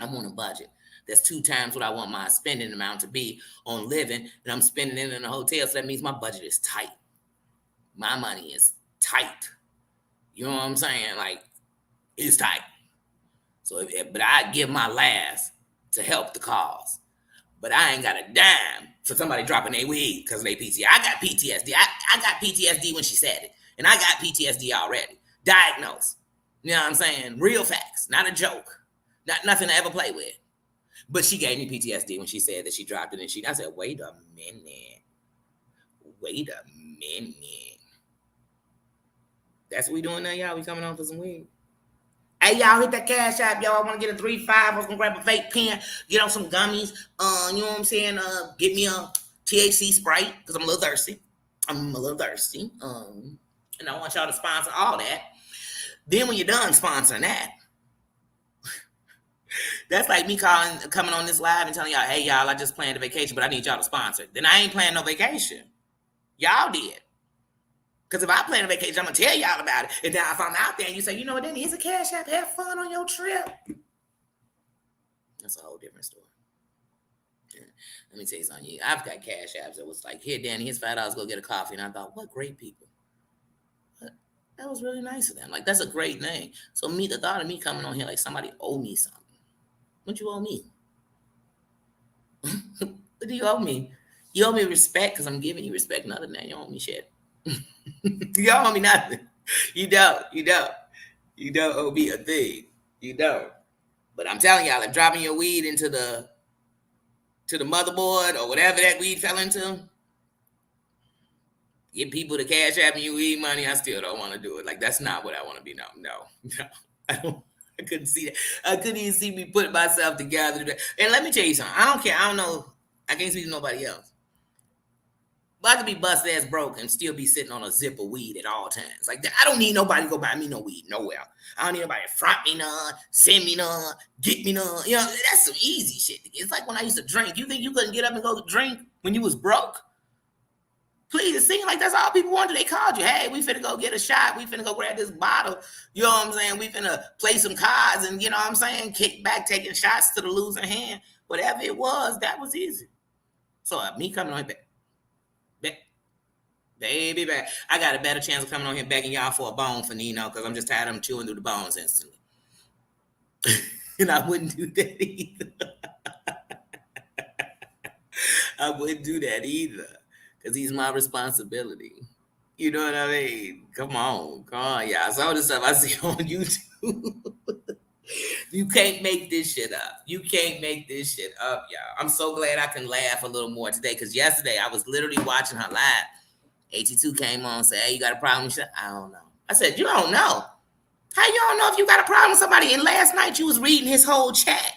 I'm on a budget. That's 2 times what I want my spending amount to be on living, and I'm spending it in a hotel, so that means my budget is tight. My money is tight. You know what I'm saying? Like, it's tight. So, but I give my last to help the cause. But I ain't got a dime for somebody dropping their weed because of their PTSD. I got PTSD. I got PTSD when she said it, and I got PTSD already. Diagnosed. You know what I'm saying? Real facts, not a joke. Not nothing to ever play with. But she gave me PTSD when she said that she dropped it. And I said, wait a minute. Wait a minute. That's what we doing now, y'all? We coming on for some weed. Hey, y'all, hit that Cash App, y'all. I want to get a 3-5. I was going to grab a vape pen, get on some gummies. You know what I'm saying? Get me a THC Sprite, because I'm a little thirsty. And I want y'all to sponsor all that. Then when you're done sponsoring that, that's like me coming on this live and telling y'all, hey, y'all, I just planned a vacation, but I need y'all to sponsor. Then I ain't planning no vacation. Y'all did. Because if I plan a vacation, I'm going to tell y'all about it. And then if I'm out there and you say, you know what, then here's a Cash App. Have fun on your trip. That's a whole different story. Yeah. Let me tell you something. I've got Cash Apps that was like, here, Danny, here's $5, go get a coffee. And I thought, what great people. That was really nice of them. Like, that's a great name. So the thought of me coming on here like somebody owe me something. What you owe me? What do you owe me? You owe me respect because I'm giving you respect. Other than that, you don't owe me shit. You don't owe me nothing. You don't. You don't owe me a thing. You don't. But I'm telling y'all, if dropping your weed into the motherboard or whatever that weed fell into, get people to Cash App you weed money, I still don't want to do it. Like, that's not what I want to be. No. I don't. I couldn't see that. I couldn't even see me putting myself together. And let me tell you something. I don't care. I don't know. I can't speak to nobody else. But I could be busted ass broke and still be sitting on a zip of weed at all times. Like, I don't need nobody to go buy me no weed nowhere. I don't need nobody to front me none, send me none, get me none. You know, that's some easy shit. It's like when I used to drink. You think you couldn't get up and go drink when you was broke? Please, it seemed like that's all people wanted. They called you. Hey, we finna go get a shot. We finna go grab this bottle. You know what I'm saying? We finna play some cards and, you know what I'm saying, kick back, taking shots to the losing hand. Whatever it was, that was easy. So me coming on here baby, I got a better chance of coming on here begging y'all for a bone for Nino because I'm just tired of him chewing through the bones instantly. And I wouldn't do that either. I wouldn't do that either. Because he's my responsibility. You know what I mean? Come on, y'all. Some of the stuff I see on YouTube. You can't make this shit up. You can't make this shit up, y'all. I'm so glad I can laugh a little more today because yesterday I was literally watching her live. 82 came on and said, hey, you got a problem? She said, I don't know. I said, you don't know? How you don't know if you got a problem with somebody? And last night you was reading his whole chat.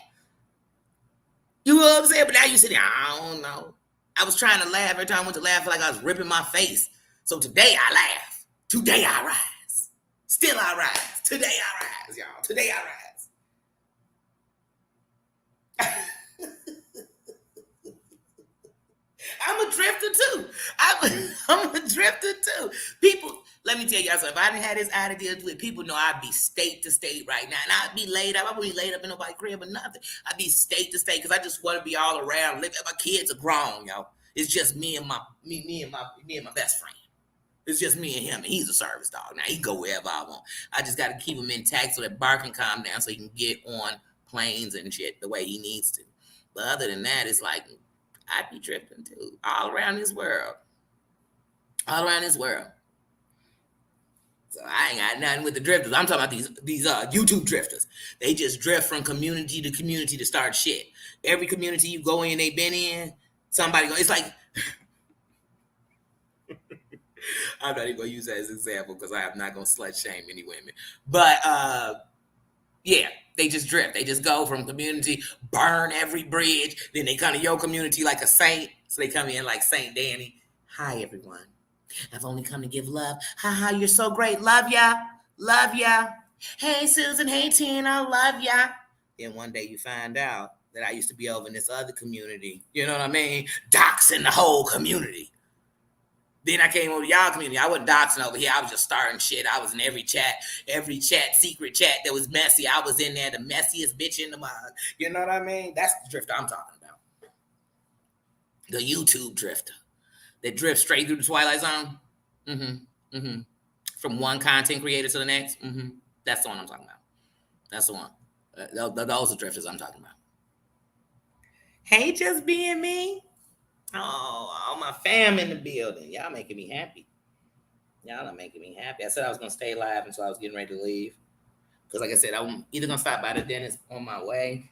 You know what I'm saying? But now you said, I don't know. I was trying to laugh every time I went to laugh, like I was ripping my face. So today I laugh. Today I rise. Still I rise. Today I rise, y'all. Today I rise. I'm a drifter too. I'm a drifter too. People, let me tell y'all something. If I didn't have this idea with people, know I'd be state to state right now, and I'd be laid up. I wouldn't be laid up in nobody's crib or nothing. I'd be state to state because I just want to be all around. My kids are grown, y'all. It's just me and my best friend. It's just me and him, and he's a service dog. Now he can go wherever I want. I just got to keep him intact so that Bark can calm down so he can get on planes and shit the way he needs to. But other than that, it's like I'd be drifting too, all around this world. All around this world. So I ain't got nothing with the drifters. I'm talking about these YouTube drifters. They just drift from community to community to start shit. Every community you go in, they been in, somebody go. It's like I'm not even gonna use that as an example because I am not gonna slut shame any women. But yeah, they just drift. They just go from community, burn every bridge. Then they come to your community like a saint. So they come in like Saint Danny. Hi, everyone. I've only come to give love. Ha, you're so great. Love ya. Love ya. Hey, Susan. Hey, Tina. Love ya. Then one day you find out that I used to be over in this other community. You know what I mean? Doxing the whole community. Then I came over to y'all community. I wasn't doxing over here. I was just starting shit. I was in every chat, secret chat that was messy. I was in there, the messiest bitch in the mug. You know what I mean? That's the drifter I'm talking about. The YouTube drifter that drifts straight through the Twilight Zone. From one content creator to the next. That's the one I'm talking about. That's the one. Those are drifters I'm talking about. Hey, just being me. Oh, all my fam in the building. Y'all making me happy. Y'all are making me happy. I said I was going to stay live until I was getting ready to leave. Because like I said, I'm either going to stop by the dentist on my way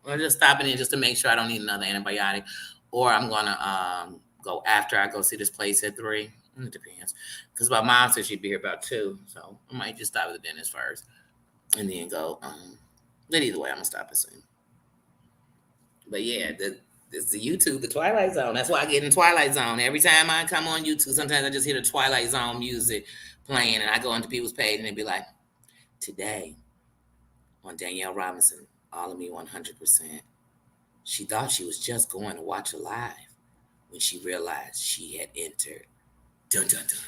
or just stopping in just to make sure I don't need another antibiotic. Or I'm going to go after I go see this place at 3. It depends. Because my mom said she'd be here about 2. So I might just stop at the dentist first and then go. But either way, I'm going to stop it soon. But yeah, it's the YouTube, the Twilight Zone. That's why I get in Twilight Zone. Every time I come on YouTube, sometimes I just hear the Twilight Zone music playing, and I go into people's page, and they be like, today, on Danielle Robinson, All of Me 100%, she thought she was just going to watch a live when she realized she had entered, dun, dun, dun,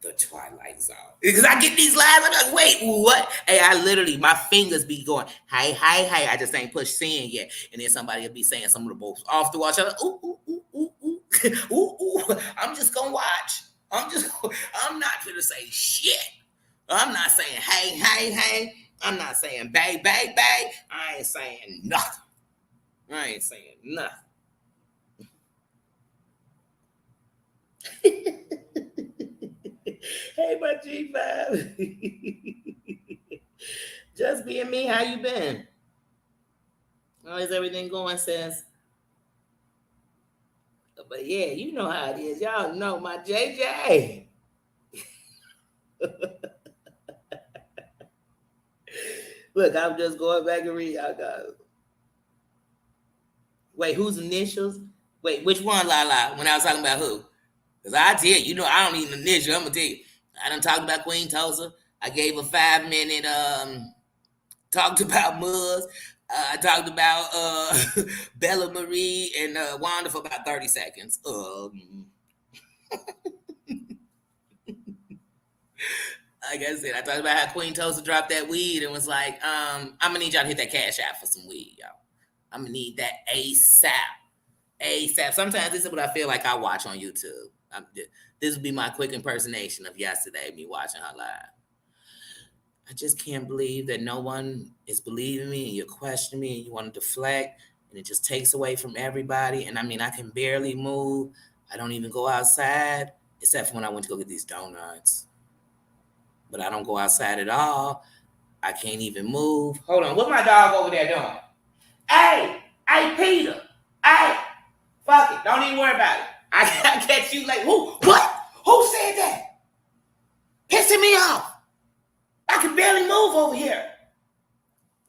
the Twilight Zone. Because I get these lives, I'm like, wait, what? Hey, I literally, my fingers be going, hey, I just ain't pushed send yet. And then somebody will be saying some of the both off the watch. I'm like, ooh, I'm just going to watch. I'm not going to say shit. I'm not saying, hey. I'm not saying, babe. I ain't saying nothing. Hey, my G5. Just being me, how you been? How is everything going, sis? But yeah, you know how it is. Y'all know my JJ. Look, I'm just going back and read. Wait, whose initials? Wait, which one, Lala? When I was talking about who? Because I tell you, I don't need an initial. I'm going to tell you. I done talked about Queen Tulsa. I gave a 5-minute, talked about Muzz. I talked about Bella Marie and Wanda for about 30 seconds. Like I said, I talked about how Queen Tulsa dropped that weed and was like, I'm going to need y'all to hit that cash out for some weed, y'all. I'm going to need that ASAP. Sometimes this is what I feel like I watch on YouTube. This would be my quick impersonation of yesterday, me watching her live. I just can't believe that no one is believing me and you're questioning me and you want to deflect and it just takes away from everybody. And I mean, I can barely move. I don't even go outside except for when I went to go get these donuts. But I don't go outside at all. I can't even move. Hold on. What my dog over there doing? Hey, Peter. Hey, fuck it. Don't even worry about it. I catch you like, who? What? Who said that? Pissing me off. I can barely move over here.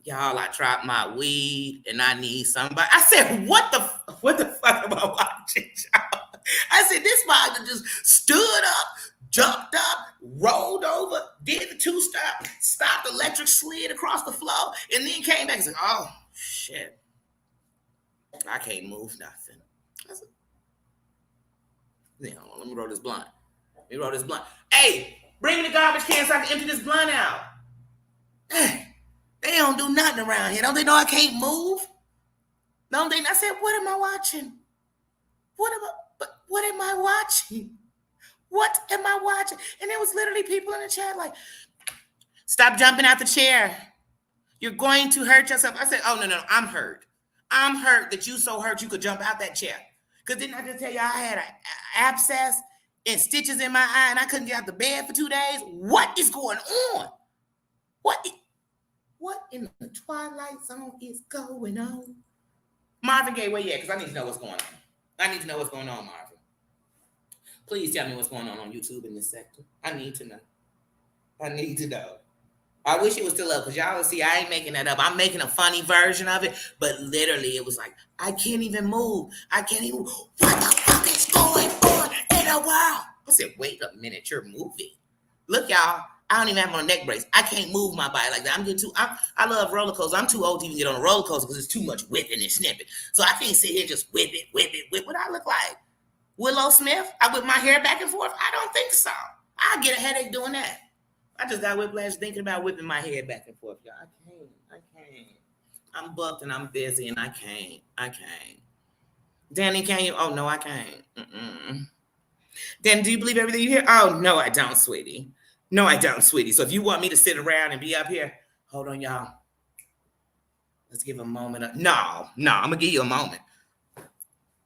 Y'all, I dropped my weed and I need somebody. I said, what the fuck am I watching, y'all? I said, this mother just stood up, jumped up, rolled over, did the two-step, stopped, electric slid across the floor, and then came back and said, oh, shit. I can't move nothing. I said, let me roll this blunt. Hey, bring me the garbage can so I can empty this blunt out. Hey, they don't do nothing around here. Don't they know I can't move? Don't they? I said, what am I watching? What am I watching? What am I watching? And there was literally people in the chat like, stop jumping out the chair. You're going to hurt yourself. I said, oh, no, I'm hurt. I'm hurt that you so hurt you could jump out that chair. Because didn't I just tell you I had an abscess and stitches in my eye and I couldn't get out the bed for 2 days? What is going on? What in the twilight zone is going on? Marvin Gaye, where you at? Because I need to know what's going on. I need to know what's going on, Marvin. Please tell me what's going on YouTube in this sector. I need to know. I wish it was still up because y'all will see I ain't making that up. I'm making a funny version of it, but literally it was like, I can't even move. What the fuck is going on in the world? I said, wait a minute, you're moving. Look, y'all, I don't even have on a neck brace. I can't move my body like that. I love roller coasters. I'm too old to even get on a roller coaster because it's too much whipping and snipping. So I can't sit here just whip it. What I look like? Willow Smith? I whip my hair back and forth? I don't think so. I get a headache doing that. I just got whiplash thinking about whipping my head back and forth, y'all. I can't. I'm booked and I'm busy and I can't. Danny, can you? Oh, no, I can't. Danny, do you believe everything you hear? Oh, no, I don't, sweetie. So if you want me to sit around and be up here, hold on, y'all. Let's give a moment. No, I'm going to give you a moment.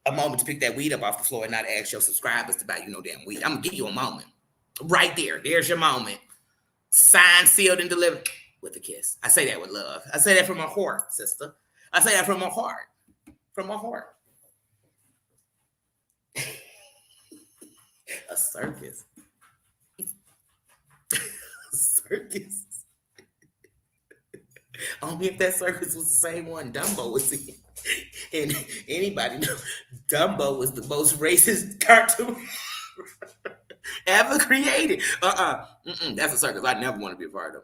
A moment to pick that weed up off the floor and not ask your subscribers to buy you no damn weed. I'm going to give you a moment. Right there. There's your moment. Signed, sealed, and delivered with a kiss. I say that with love. I say that from my heart, sister. I say that from my heart. A circus. Only if that circus was the same one Dumbo was in. And anybody know Dumbo was the most racist cartoon ever created. That's a circus I never want to be a part of.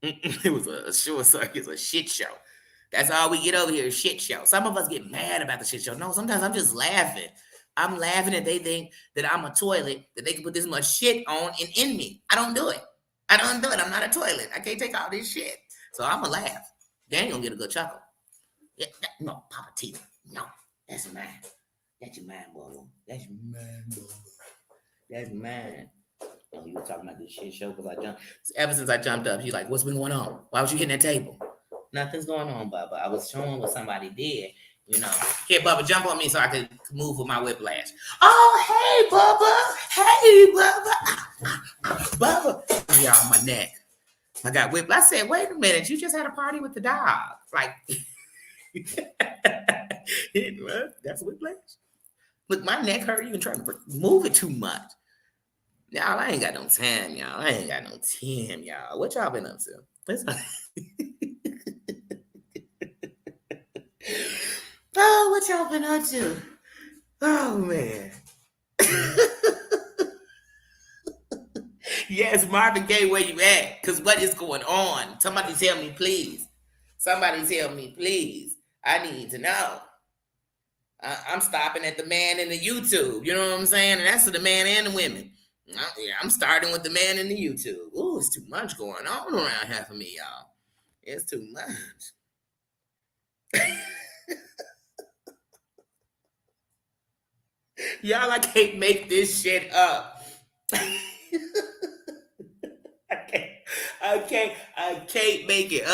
It was a short circus, a shit show. That's all we get over here, is shit show. Some of us get mad about the shit show. No, sometimes I'm just laughing. I'm laughing that they think that I'm a toilet, that they can put this much shit on and in me. I don't do it. I'm not a toilet. I can't take all this shit. So I'm going to laugh. Danny going to get a good chuckle. Yeah, no, Papa Tito. No, that's mine. That's your mind, boy. That's mine. Oh, you were talking about this shit show because I jumped. Ever since I jumped up, you're like, what's been going on? Why was you hitting that table? Nothing's going on, Bubba. I was showing what somebody did. You know, here, Bubba, jump on me so I can move with my whiplash. Oh, hey, Bubba. Bubba. Y'all, my neck. I got whiplash. I said, wait a minute. You just had a party with the dog. Like, that's whiplash. Look, my neck hurt even trying to move it too much. Y'all, I ain't got no time, y'all. What y'all been up to? Oh, what y'all been up to? Oh, man. Yes, Marvin Gaye, where you at? Because what is going on? Somebody tell me, please. I need to know. I'm stopping at the man in the YouTube. You know what I'm saying? And that's for the man and the women. I'm starting with the man in the YouTube. Ooh, it's too much going on around here for me, y'all. It's too much. Y'all, I can't make this shit up. I can't make it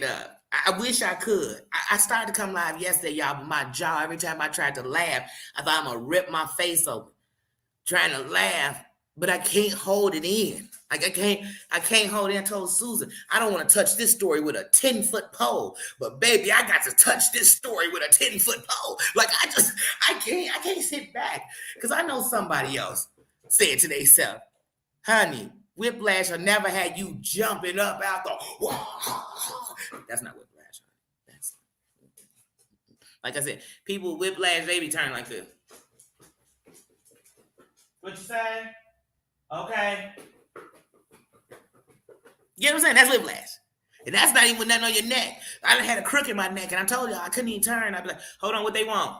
up. I wish I could. I started to come live yesterday, y'all, but my jaw, every time I tried to laugh, I thought I'm going to rip my face open. Trying to laugh, but I can't hold it in. Like I can't hold it in. I told Susan, I don't want to touch this story with a 10-foot pole, but baby, I got to touch this story with a 10-foot pole. Like I can't sit back because I know somebody else said to themselves, honey, whiplash will never had you jumping up out the. That's not whiplash. That's like I said, people with whiplash, they be turning like this. What you say? Okay. You know what I'm saying? That's whiplash. And that's not even with nothing on your neck. I done had a crook in my neck, and I told y'all I couldn't even turn. I'd be like, hold on, what they want?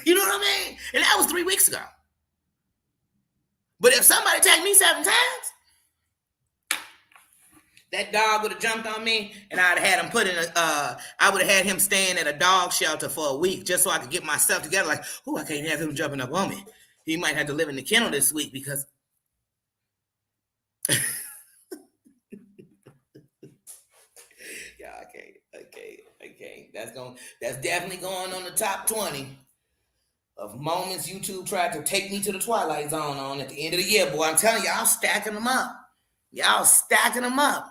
You know what I mean? And that was 3 weeks ago. But if somebody attacked me 7 times, that dog would have jumped on me, and I'd have had him put in I would have had him staying at a dog shelter for a week just so I could get myself together. Like, oh, I can't have him jumping up on me. He might have to live in the kennel this week because. Yeah, okay. That's definitely going on the top 20 of moments YouTube tried to take me to the Twilight Zone on at the end of the year. Boy, I'm telling you, y'all stacking them up. Y'all stacking them up.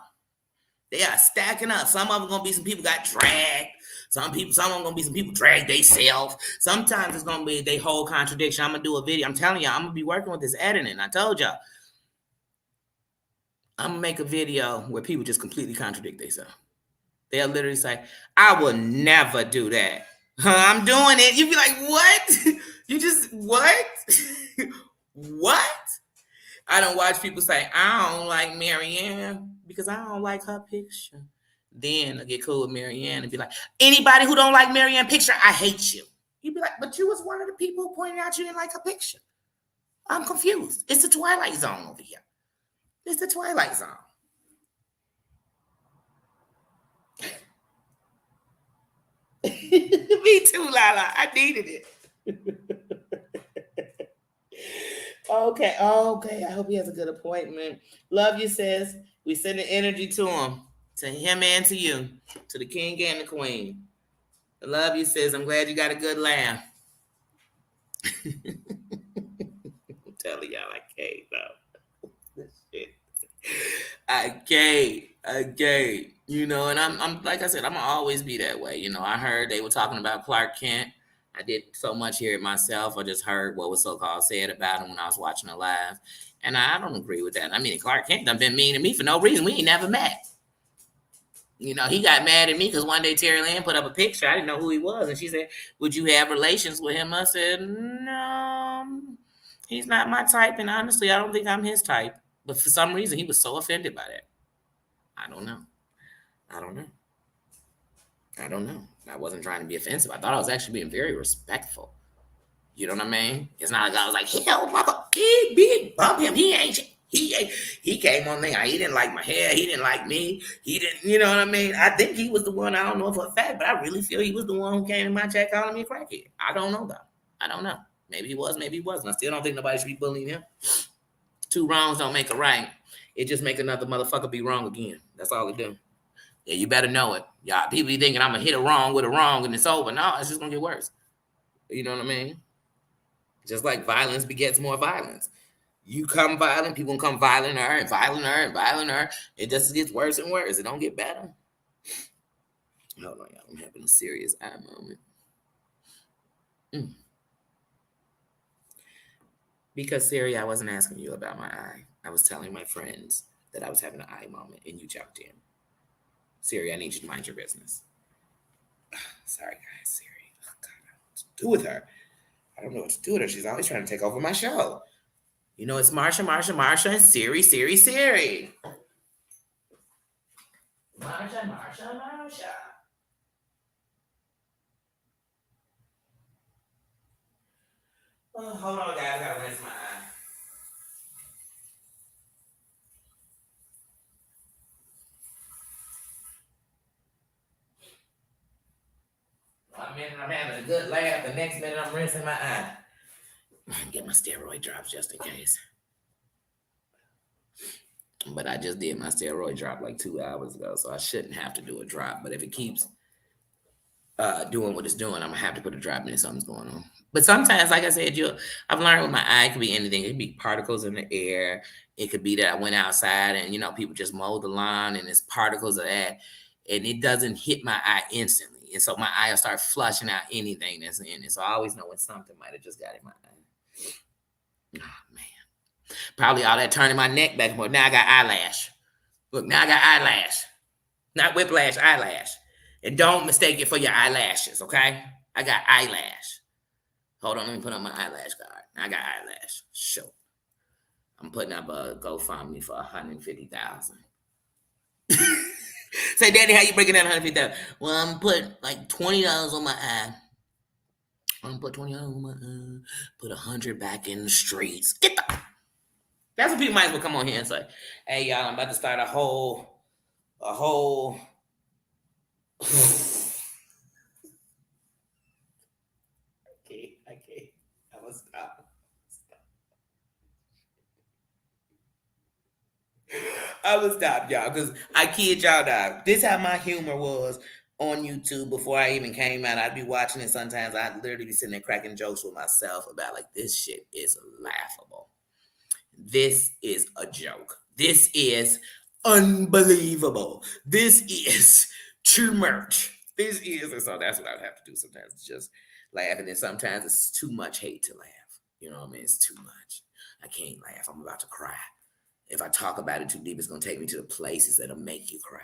They are stacking up. Some of them gonna be some people got dragged. Some of them gonna be some people dragged themselves. Sometimes it's gonna be they whole contradiction. I'm gonna do a video. I'm telling y'all, I'm gonna be working with this editing. I told y'all. I'm gonna make a video where people just completely contradict themselves. They'll literally say, I will never do that. I'm doing it. You'd be like, what? You just, what? What? I don't watch people say, I don't like Marianne because I don't like her picture. Then I get cool with Marianne and be like, anybody who don't like Marianne picture, I hate you. You'd be like, but you was one of the people who pointed out you didn't like her picture. I'm confused. It's the Twilight Zone over here. It's the Twilight Zone. Me too, Lala. I needed it. Okay. I hope he has a good appointment. Love you, sis. We send the energy to him and to you, to the king and the queen. I love you, sis. I'm glad you got a good laugh. I'm telling y'all, I can't, though. I can't. You know, and I'm like I said, I'm gonna always be that way. You know, I heard they were talking about Clark Kent. I did so much hear it myself. I just heard what was so-called said about him when I was watching it live. And I don't agree with that. I mean, Clark Kent done been mean to me for no reason. We ain't never met. You know, he got mad at me because one day Terry Lynn put up a picture. I didn't know who he was. And she said, would you have relations with him? I said, no, he's not my type. And honestly, I don't think I'm his type. But for some reason, he was so offended by that. I don't know. I wasn't trying to be offensive. I thought I was actually being very respectful. You know what I mean? It's not like I was like, hell, mother, big bump him. He came on there. He didn't like my hair. He didn't like me. He didn't, you know what I mean? I think he was the one. I don't know for a fact, but I really feel he was the one who came in my chat calling me a crackhead. I don't know, though. I don't know. Maybe he was, maybe he wasn't. I still don't think nobody should be bullying him. 2 wrongs don't make a right. It just make another motherfucker be wrong again. That's all it do. Yeah, you better know it. Y'all, people be thinking I'm going to hit a wrong with a wrong and it's over. No, it's just going to get worse. You know what I mean? Just like violence begets more violence. You come violent, people come violent her and violent her and violent her. It just gets worse and worse. It don't get better. Hold on, y'all. I'm having a serious eye moment. Because, Siri, I wasn't asking you about my eye. I was telling my friends that I was having an eye moment and you jumped in. Siri, I need you to mind your business. Sorry, guys, Siri. Oh, God, I don't know what to do with her. I don't know what to do with her. She's always trying to take over my show. You know, it's Marsha, and Siri. Marsha. Oh, hold on, guys. I gotta rinse my eye. One minute I'm having a good laugh, the next minute I'm rinsing my eye. Get my steroid drops just in case. But I just did my steroid drop like 2 hours ago, so I shouldn't have to do a drop. But if it keeps doing what it's doing, I'm gonna have to put a drop in if something's going on. But sometimes, like I said, I've learned with my eye, it could be anything. It could be particles in the air. It could be that I went outside and people just mowed the lawn and it's particles of that, and it doesn't hit my eye instantly, and so my eye will start flushing out anything that's in it. So I always know when something might have just got in my eye. Oh man, probably all that turning my neck back and forth. Now I got eyelash. Look, now I got eyelash, not whiplash, eyelash. And don't mistake it for your eyelashes, okay? I got eyelash. Hold on, let me put on my eyelash guard. I got eyelash. Sure. I'm putting up a GoFundMe for 150,000. Say, Daddy, how you breaking down 150,000? Well, I'm putting like $20 on my eye. I'm gonna put $20 on my eye. Put 100 back in the streets. Get the. That's what people might as well come on here and say. Hey, y'all, I'm about to start a whole. I can't. I'm gonna stop. I would stop, y'all, because I kid y'all not. This how my humor was on YouTube before I even came out. I'd be watching it sometimes. I'd literally be sitting there cracking jokes with myself about like this shit is laughable. This is a joke. This is unbelievable. This is too much. This is, and so that's what I'd have to do sometimes. It's just laugh, and then sometimes it's too much hate to laugh. You know what I mean? It's too much. I can't laugh. I'm about to cry. If I talk about it too deep, it's gonna take me to the places that'll make you cry.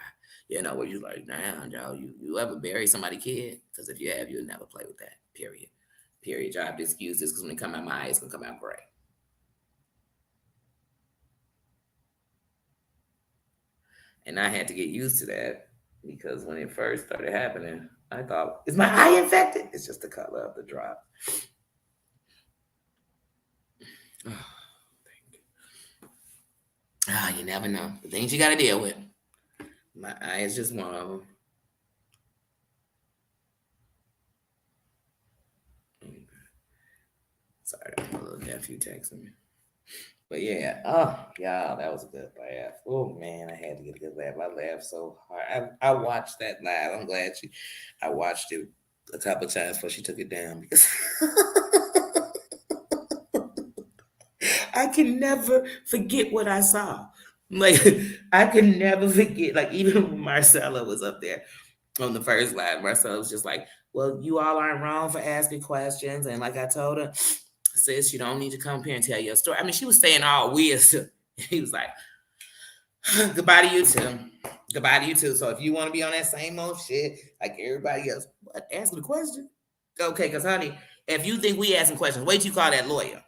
Where you're like, nah, y'all, you ever bury somebody kid? Because if you have, you'll never play with that. Period. Period. Y'all have to excuse this because when it come out my eye, it's gonna come out gray. And I had to get used to that because when it first started happening, I thought, is my eye infected? It's just the color of the drop. You never know. The things you got to deal with. My eye is just one of them. Sorry, my little nephew texting me. But yeah, y'all, that was a good laugh. Oh man, I had to get a good laugh. I laughed so hard. I watched that live. I'm glad I watched it a couple of times before she took it down because I can never forget what I saw. Like I can never forget. Like even when Marcella was up there on the first live, Marcella was just like, "Well, you all aren't wrong for asking questions," and like I told her, sis, you don't need to come here and tell your story. I mean, she was saying all weird stuff. He was like, goodbye to you too. Goodbye to you too. So if you want to be on that same old shit like everybody else, what? Ask the question. Okay, because honey, if you think we asking questions, wait till you call that lawyer.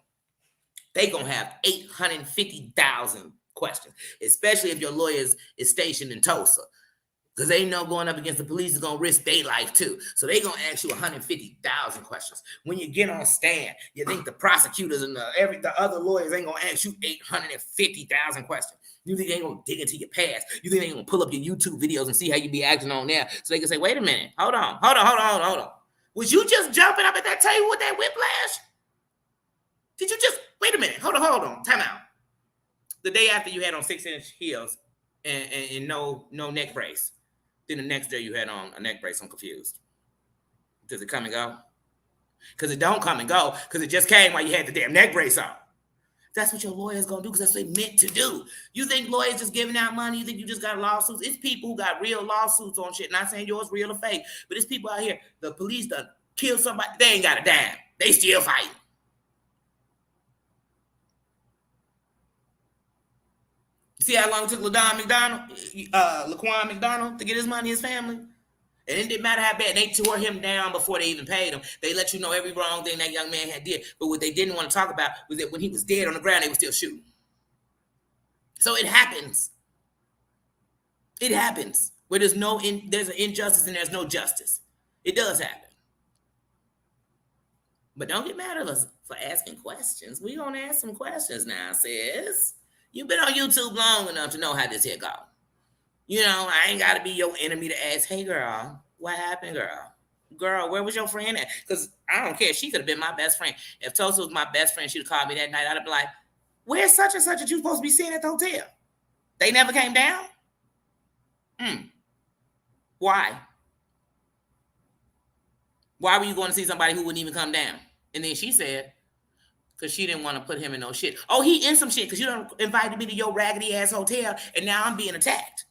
They gonna have 850,000 questions, especially if your lawyer is stationed in Tulsa. Because they know going up against the police is gonna risk their life too. So they gonna ask you 150,000 questions. When you get on stand, you think the prosecutors and the other lawyers ain't gonna ask you 850,000 questions. You think they ain't gonna dig into your past. You think they ain't gonna pull up your YouTube videos and see how you be acting on there. So they can say, wait a minute, hold on. Was you just jumping up at that table with that whiplash? Did you just wait a minute? Hold on. Time out. The day after you had on 6-inch heels and no neck brace. Then the next day you had on a neck brace. I'm confused. Does it come and go? Because it don't come and go because it just came while you had the damn neck brace on. That's what your lawyer's gonna do because that's what they meant to do. You think lawyers just giving out money? You think you just got lawsuits? It's people who got real lawsuits on shit. Not saying yours real or fake, but it's people out here. The police done killed somebody. They ain't got a dime. They still fighting. See how long it took Laquan McDonald to get his money, his family? And it didn't matter how bad. They tore him down before they even paid him. They let you know every wrong thing that young man had did. But what they didn't want to talk about was that when he was dead on the ground, they were still shooting. So it happens. It happens. Where there's an injustice and there's no justice. It does happen. But don't get mad at us for asking questions. We gonna ask some questions now, sis. You've been on YouTube long enough to know how this here go. I ain't got to be your enemy to ask, hey, girl, what happened, girl? Girl, where was your friend at? Because I don't care. She could have been my best friend. If Tulsa was my best friend, she'd have called me that night. I'd have been like, where's such and such that you supposed to be seeing at the hotel? They never came down? Why? Why were you going to see somebody who wouldn't even come down? And then she said, because she didn't want to put him in no shit. Oh, he in some shit because you don't invited me to your raggedy ass hotel and now I'm being attacked.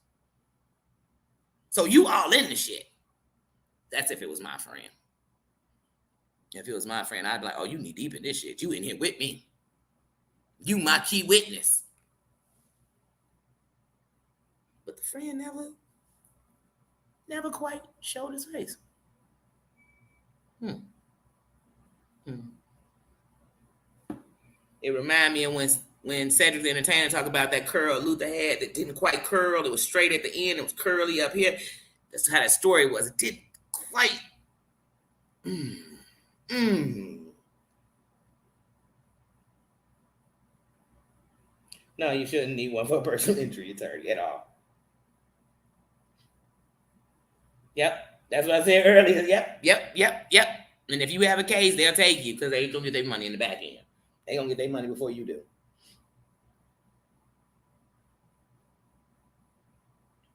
So you all in the shit. That's if it was my friend. If it was my friend, I'd be like, oh, you knee deep in this shit. You in here with me. You my key witness. But the friend never quite showed his face. It reminded me of when Cedric the Entertainer talked about that curl Luther had that didn't quite curl. It was straight at the end. It was curly up here. That's how that story was. It didn't quite. No, you shouldn't need one for a personal injury attorney at all. Yep, that's what I said earlier. Yep. And if you have a case, they'll take you because they ain't gonna get their money in the back end. They gonna get their money before you do.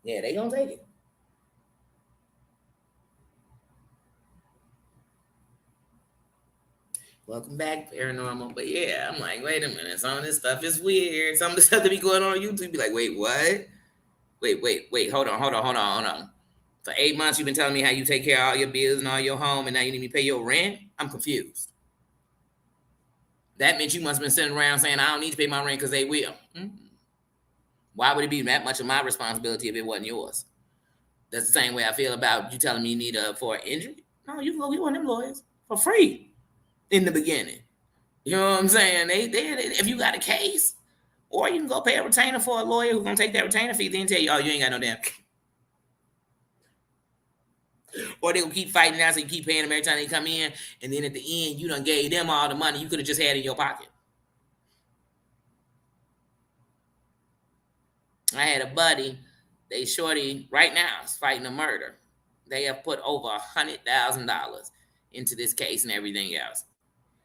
Yeah, they gonna take it. Welcome back, paranormal. But yeah, I'm like, wait a minute. Some of this stuff is weird. Some of the stuff that be going on YouTube be like, wait, what? Wait. Hold on. For 8 months, you've been telling me how you take care of all your bills and all your home, and now you need me to pay your rent? I'm confused. That meant you must have been sitting around saying, I don't need to pay my rent because they will. Why would it be that much of my responsibility if it wasn't yours? That's the same way I feel about you telling me you need for an injury. No, you can go get one of them lawyers for free in the beginning. You know what I'm saying? They if you got a case, or you can go pay a retainer for a lawyer who's gonna take that retainer fee, then tell you, oh, you ain't got no damn. Or they'll keep fighting out, so you keep paying them every time they come in, and then at the end, you done gave them all the money you could have just had in your pocket. I had a buddy, they shorty right now is fighting a murder. They have put over $100,000 into this case and everything else.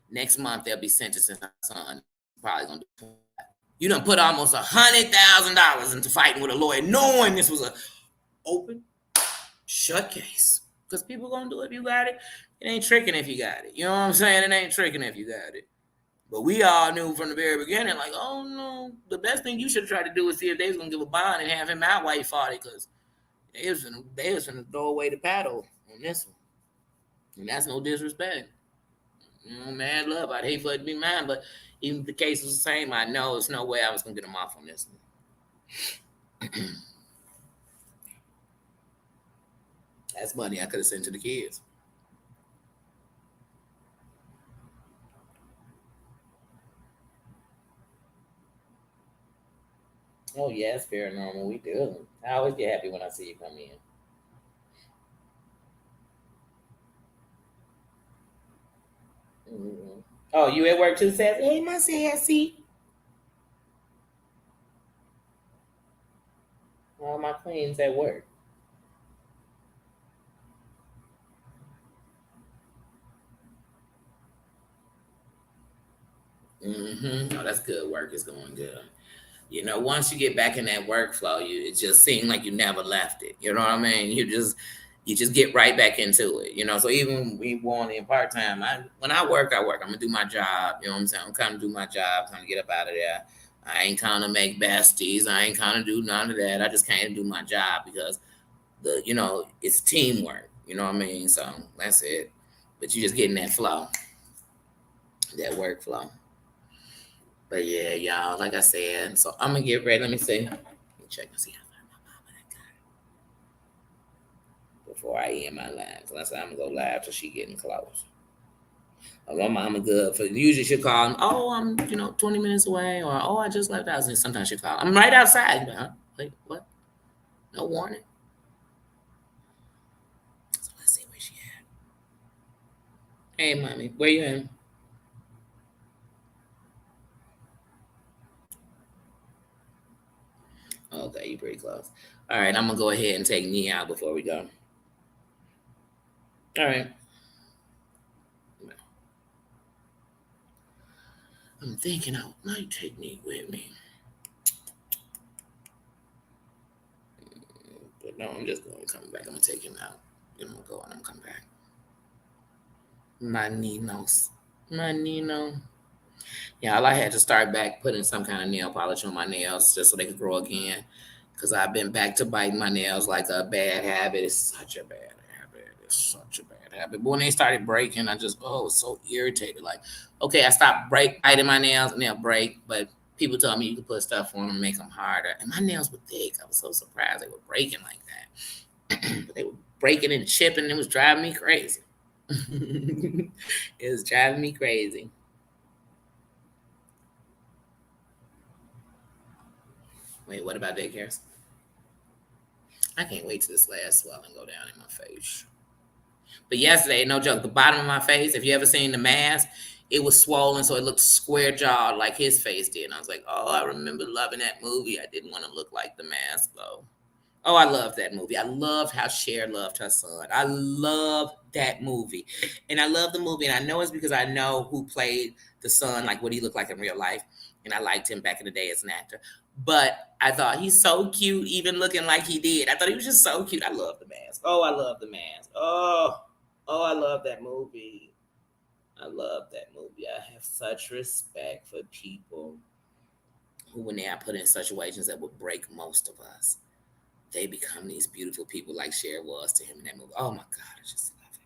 Next month they'll be sentencing her son. Probably gonna do. You done put almost $100,000 into fighting with a lawyer, knowing this was a open, shut case. Because people gonna do it if you got it. It ain't tricking if you got it. You know what I'm saying? It ain't tricking if you got it. But we all knew from the very beginning, like, oh no, the best thing you should try to do is see if they was gonna give a bond and have him out while he fought it, because they was gonna throw away the paddle on this one. And that's no disrespect. Mad love. I'd hate for it to be mine, but even if the case was the same, I know there's no way I was gonna get him off on this one. That's money I could have sent to the kids. Oh yeah, it's paranormal. We do. I always get happy when I see you come in. Mm-hmm. Oh, you at work too, Sassy? Hey, my Sassy. All my queens at work. Oh, that's good. Work is going good. Once you get back in that workflow, it just seems like you never left it. You know what I mean? You just get right back into it. So even when we want in part time, when I work, I work. I'm gonna do my job. You know what I'm saying? I'm kind of do my job, kind of get up out of there. I ain't kind of make besties. I ain't kind of do none of that. I just kind of do my job because it's teamwork. You know what I mean? So that's it. But you just getting that flow, that workflow. But yeah, y'all, like I said, so I'm gonna get ready. Let me see. Let me check and see how far my mama got before I end my live. So I said I'm gonna go live till she getting close. My mama good for usually she'll call. Oh, I'm 20 minutes away, or oh, I just left out. And sometimes she call. I'm right outside. Huh? Wait, what? No warning. So let's see where she at. Hey, mommy, where you at? Okay, you pretty close. All right, I'm gonna go ahead and take me out before we go. All right. I'm thinking I might take Neat with me. But no, I'm just going to come back. I'm going to take him out. Then I'm going to go and I'm going to come back. My Ninos. My Nino. Yeah, all I had to start back putting some kind of nail polish on my nails just so they could grow again. Because I've been back to biting my nails like a bad habit. It's such a bad habit. It's such a bad habit. But when they started breaking, I just, oh, was so irritated. Like, okay, I stopped biting my nails and they'll break. But people tell me you can put stuff on them and make them harder. And my nails were thick. I was so surprised they were breaking like that. But they were breaking and chipping. And it was driving me crazy. It was driving me crazy. Wait, what about daycares? I can't wait till this last swelling go down in my face. But yesterday, no joke, the bottom of my face, if you ever seen the mask, it was swollen so it looked square jawed like his face did. And I was like, oh, I remember loving that movie. I didn't want to look like the mask though. Oh, I loved that movie. I loved how Cher loved her son. I love that movie. And I love the movie. And I know it's because I know who played the son, like what he looked like in real life. And I liked him back in the day as an actor. But I thought he's so cute, even looking like he did. I thought he was just so cute. I love the mask. Oh, I love the mask. Oh, I love that movie. I love that movie. I have such respect for people who, when they are put in situations that would break most of us, they become these beautiful people like Cher was to him in that movie. Oh my God, I just love it.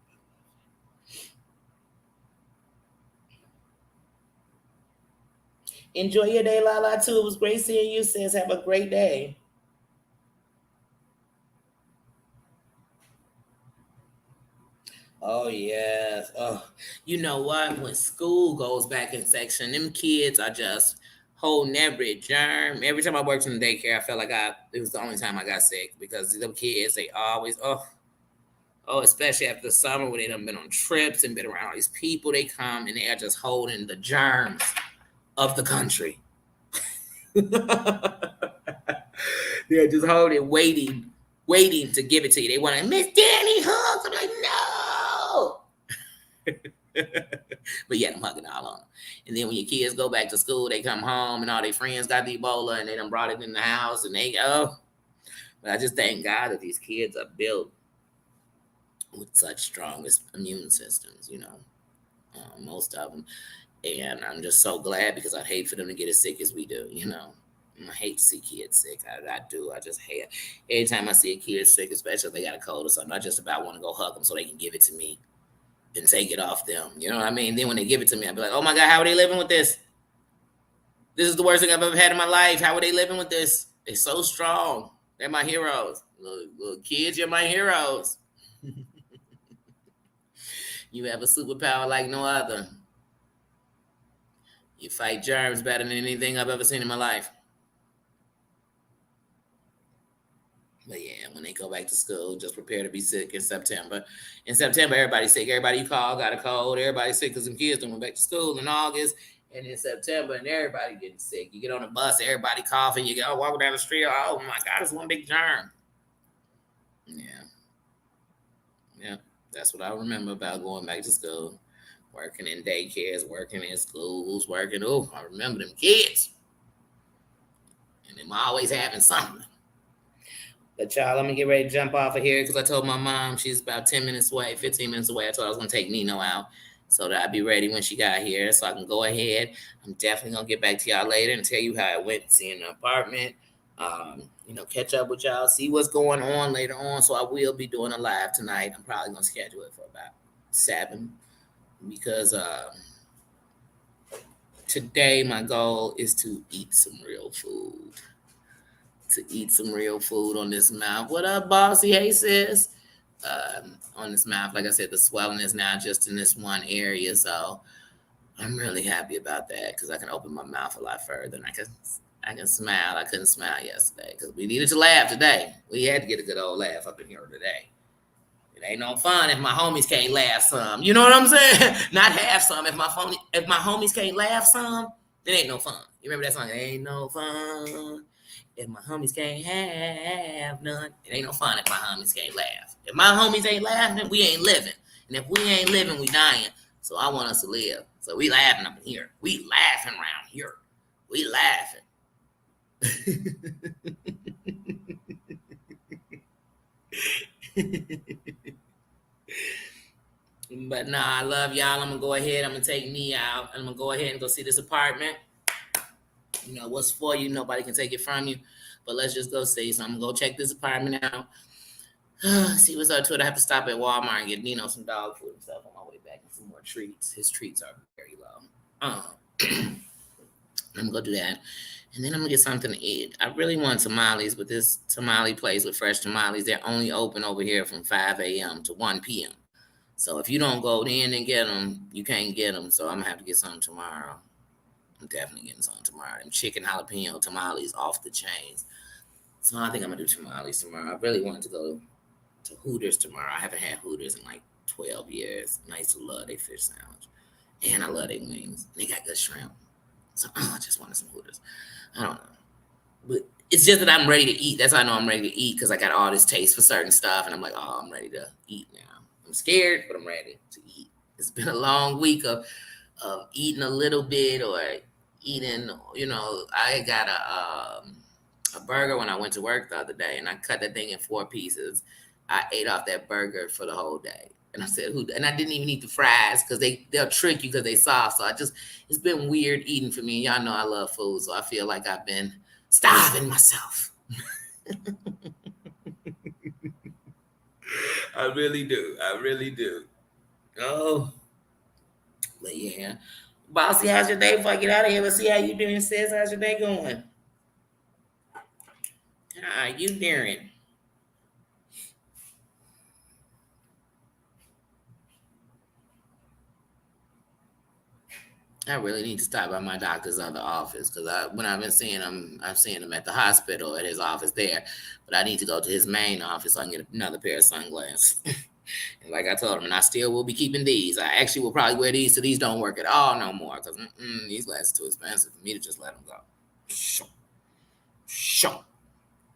Enjoy your day, Lala, too. It was great seeing you, sis. Have a great day. Oh, yes. Oh, you know what? When school goes back in section, them kids are just holding every germ. Every time I worked in the daycare, I felt like it was the only time I got sick because them kids, they always, especially after the summer when they done been on trips and been around all these people, they come and they are just holding the germs of the country. They're just holding, waiting to give it to you. They want to, Miss Danny hugs. I'm like, no. But yeah, I'm hugging all on them. And then when your kids go back to school, they come home and all their friends got the Ebola and they done brought it in the house and they go. But I just thank God that these kids are built with such strong immune systems, most of them. And I'm just so glad because I'd hate for them to get as sick as we do. I hate to see kids sick. I do. I just hate it. Anytime I see a kid sick, especially if they got a cold or something, I just about want to go hug them so they can give it to me and take it off them. You know what I mean? Then when they give it to me, I'll be like, oh my God, how are they living with this? This is the worst thing I've ever had in my life. How are they living with this? They're so strong. They're my heroes. Little kids, you're my heroes. You have a superpower like no other. You fight germs better than anything I've ever seen in my life. But yeah, when they go back to school, just prepare to be sick in September. In September, everybody's sick. Everybody you call got a cold. Everybody's sick because some kids don't went back to school in August. And in September, and everybody getting sick. You get on a bus, everybody coughing. You go walking down the street. Oh my God, it's one big germ. Yeah, yeah. That's what I remember about going back to school. Working in daycares, working in schools, working. Oh, I remember them kids. And them always having something. But y'all, let me get ready to jump off of here because I told my mom she's about 10 minutes away, 15 minutes away. I told her I was going to take Nino out so that I'd be ready when she got here so I can go ahead. I'm definitely going to get back to y'all later and tell you how it went seeing the apartment. Catch up with y'all, see what's going on later on. So I will be doing a live tonight. I'm probably going to schedule it for about 7 because today my goal is to eat some real food. To eat some real food on this mouth. What up, bossy? Hey, sis. On this mouth, like I said, the swelling is now just in this one area, so I'm really happy about that because I can open my mouth a lot further and I can smile. I couldn't smile yesterday because we needed to laugh today. We had to get a good old laugh up in here today. It ain't no fun if my homies can't laugh some. You know what I'm saying? Not have some. If my homies can't laugh some, it ain't no fun. You remember that song? It ain't no fun. If my homies can't have none, it ain't no fun if my homies can't laugh. If my homies ain't laughing, we ain't living. And if we ain't living, we dying. So I want us to live. So we laughing up in here. We laughing around here. We laughing. But nah, I love y'all. I'm gonna go ahead. I'm gonna take me out. I'm gonna go ahead and go see this apartment. You know what's for you. Nobody can take it from you. But let's just go see. So I'm gonna go check this apartment out. See what's up to it. I have to stop at Walmart and get Nino some dog food and stuff on my way back and some more treats. His treats are very low. I'm gonna go do that. And then I'm gonna get something to eat. I really want tamales, but this tamale place with fresh tamales, they're only open over here from 5 a.m. to 1 p.m. So if you don't go in and get them, you can't get them. So I'm gonna have to get some tomorrow. I'm definitely getting some tomorrow. Them chicken jalapeno tamales off the chains. So I think I'm gonna do tamales tomorrow. I really wanted to go to Hooters tomorrow. I haven't had Hooters in like 12 years. And I used to love their fish sandwich. And I love their wings. They got good shrimp. So I just wanted some Hooters. I don't know. But it's just that I'm ready to eat. That's how I know I'm ready to eat because I got all this taste for certain stuff. And I'm like, oh, I'm ready to eat now. I'm scared, but I'm ready to eat. It's been a long week of eating a little bit or eating, I got a burger when I went to work the other day and I cut that thing in 4 pieces. I ate off that burger for the whole day. And I said, who? And I didn't even eat the fries because they'll trick you because they soft. So it's been weird eating for me. Y'all know I love food. So I feel like I've been starving myself. I really do. I really do. Oh, but yeah. Bossy, how's your day before I get out of here? Let's see how you doing, sis. How's your day going? How you doing? I really need to stop by my doctor's other office because when I've been seeing him, I've seen him at the hospital at his office there. But I need to go to his main office so I can get another pair of sunglasses. And like I told him, and I still will be keeping these. I actually will probably wear these so these don't work at all no more because these glasses too expensive for me to just let them go. Shoo.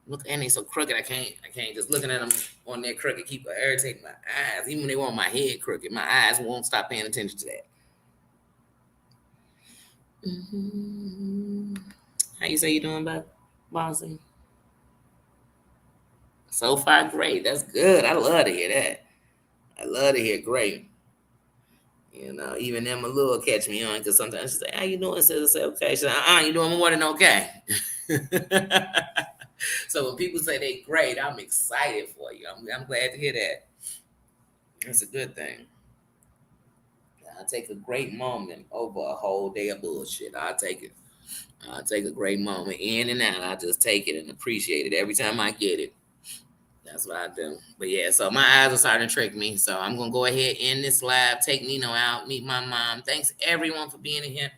Look, and they so crooked. I can't just looking at them on their crooked keep irritating my eyes. Even when they want my head crooked, my eyes won't stop paying attention to that. Mm-hmm. How you say you doing, Bossy? So far, great. That's good. I love to hear that. I love to hear great. Even Emma Lou will catch me on because sometimes she say, "How you doing?" I say, "Okay." She say, you doing more than okay." So when people say they great, I'm excited for you. I'm glad to hear that. That's a good thing. I'll take a great moment over a whole day of bullshit. I'll take it. I'll take a great moment in and out. I'll just take it and appreciate it every time I get it. That's what I do. But yeah, so my eyes are starting to trick me. So I'm gonna go ahead in this lab, take Nino out, meet my mom. Thanks everyone for being in here.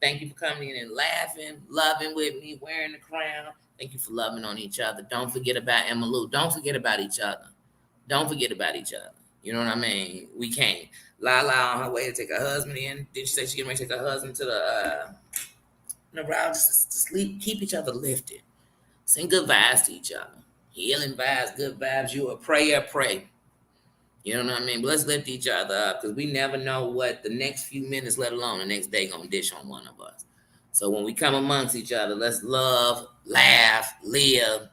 Thank you for coming in and laughing, loving with me, wearing the crown. Thank you for loving on each other. Don't forget about Emma Lou. Don't forget about each other. Don't forget about each other. You know what I mean? We can't. Lala on her way to take her husband in. Did she say she getting ready to take her husband to the neurologist to sleep? Keep each other lifted. Send good vibes to each other. Healing vibes, good vibes. You a prayer, pray. You know what I mean? But let's lift each other up because we never know what the next few minutes, let alone the next day, gonna dish on one of us. So when we come amongst each other, let's love, laugh, live.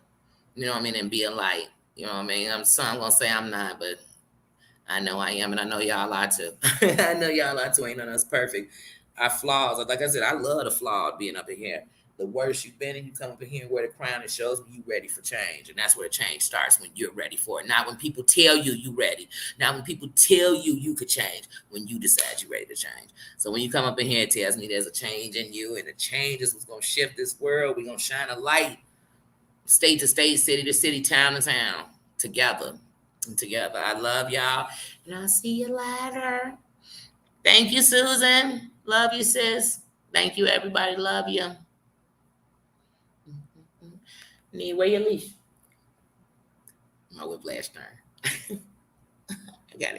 You know what I mean, and be a light. You know what I mean? I'm gonna say I'm not, but I know I am, and I know y'all are too. I know y'all are too. Ain't none of us perfect. Our flaws, like I said, I love the flawed being up in here. The worse you've been, and you come up in here and wear the crown, it shows me you ready for change, and that's where the change starts when you're ready for it. Not when people tell you you ready. Not when people tell you you could change. When you decide you're ready to change. So when you come up in here, it tells me there's a change in you, and the change is what's gonna shift this world. We're gonna shine a light, state to state, city to city, town to town, together. Together. I love y'all. And I'll see you later. Thank you, Susan. Love you, sis. Thank you, everybody. Love you. Need where your leash? My whiplash turn. I gotta go.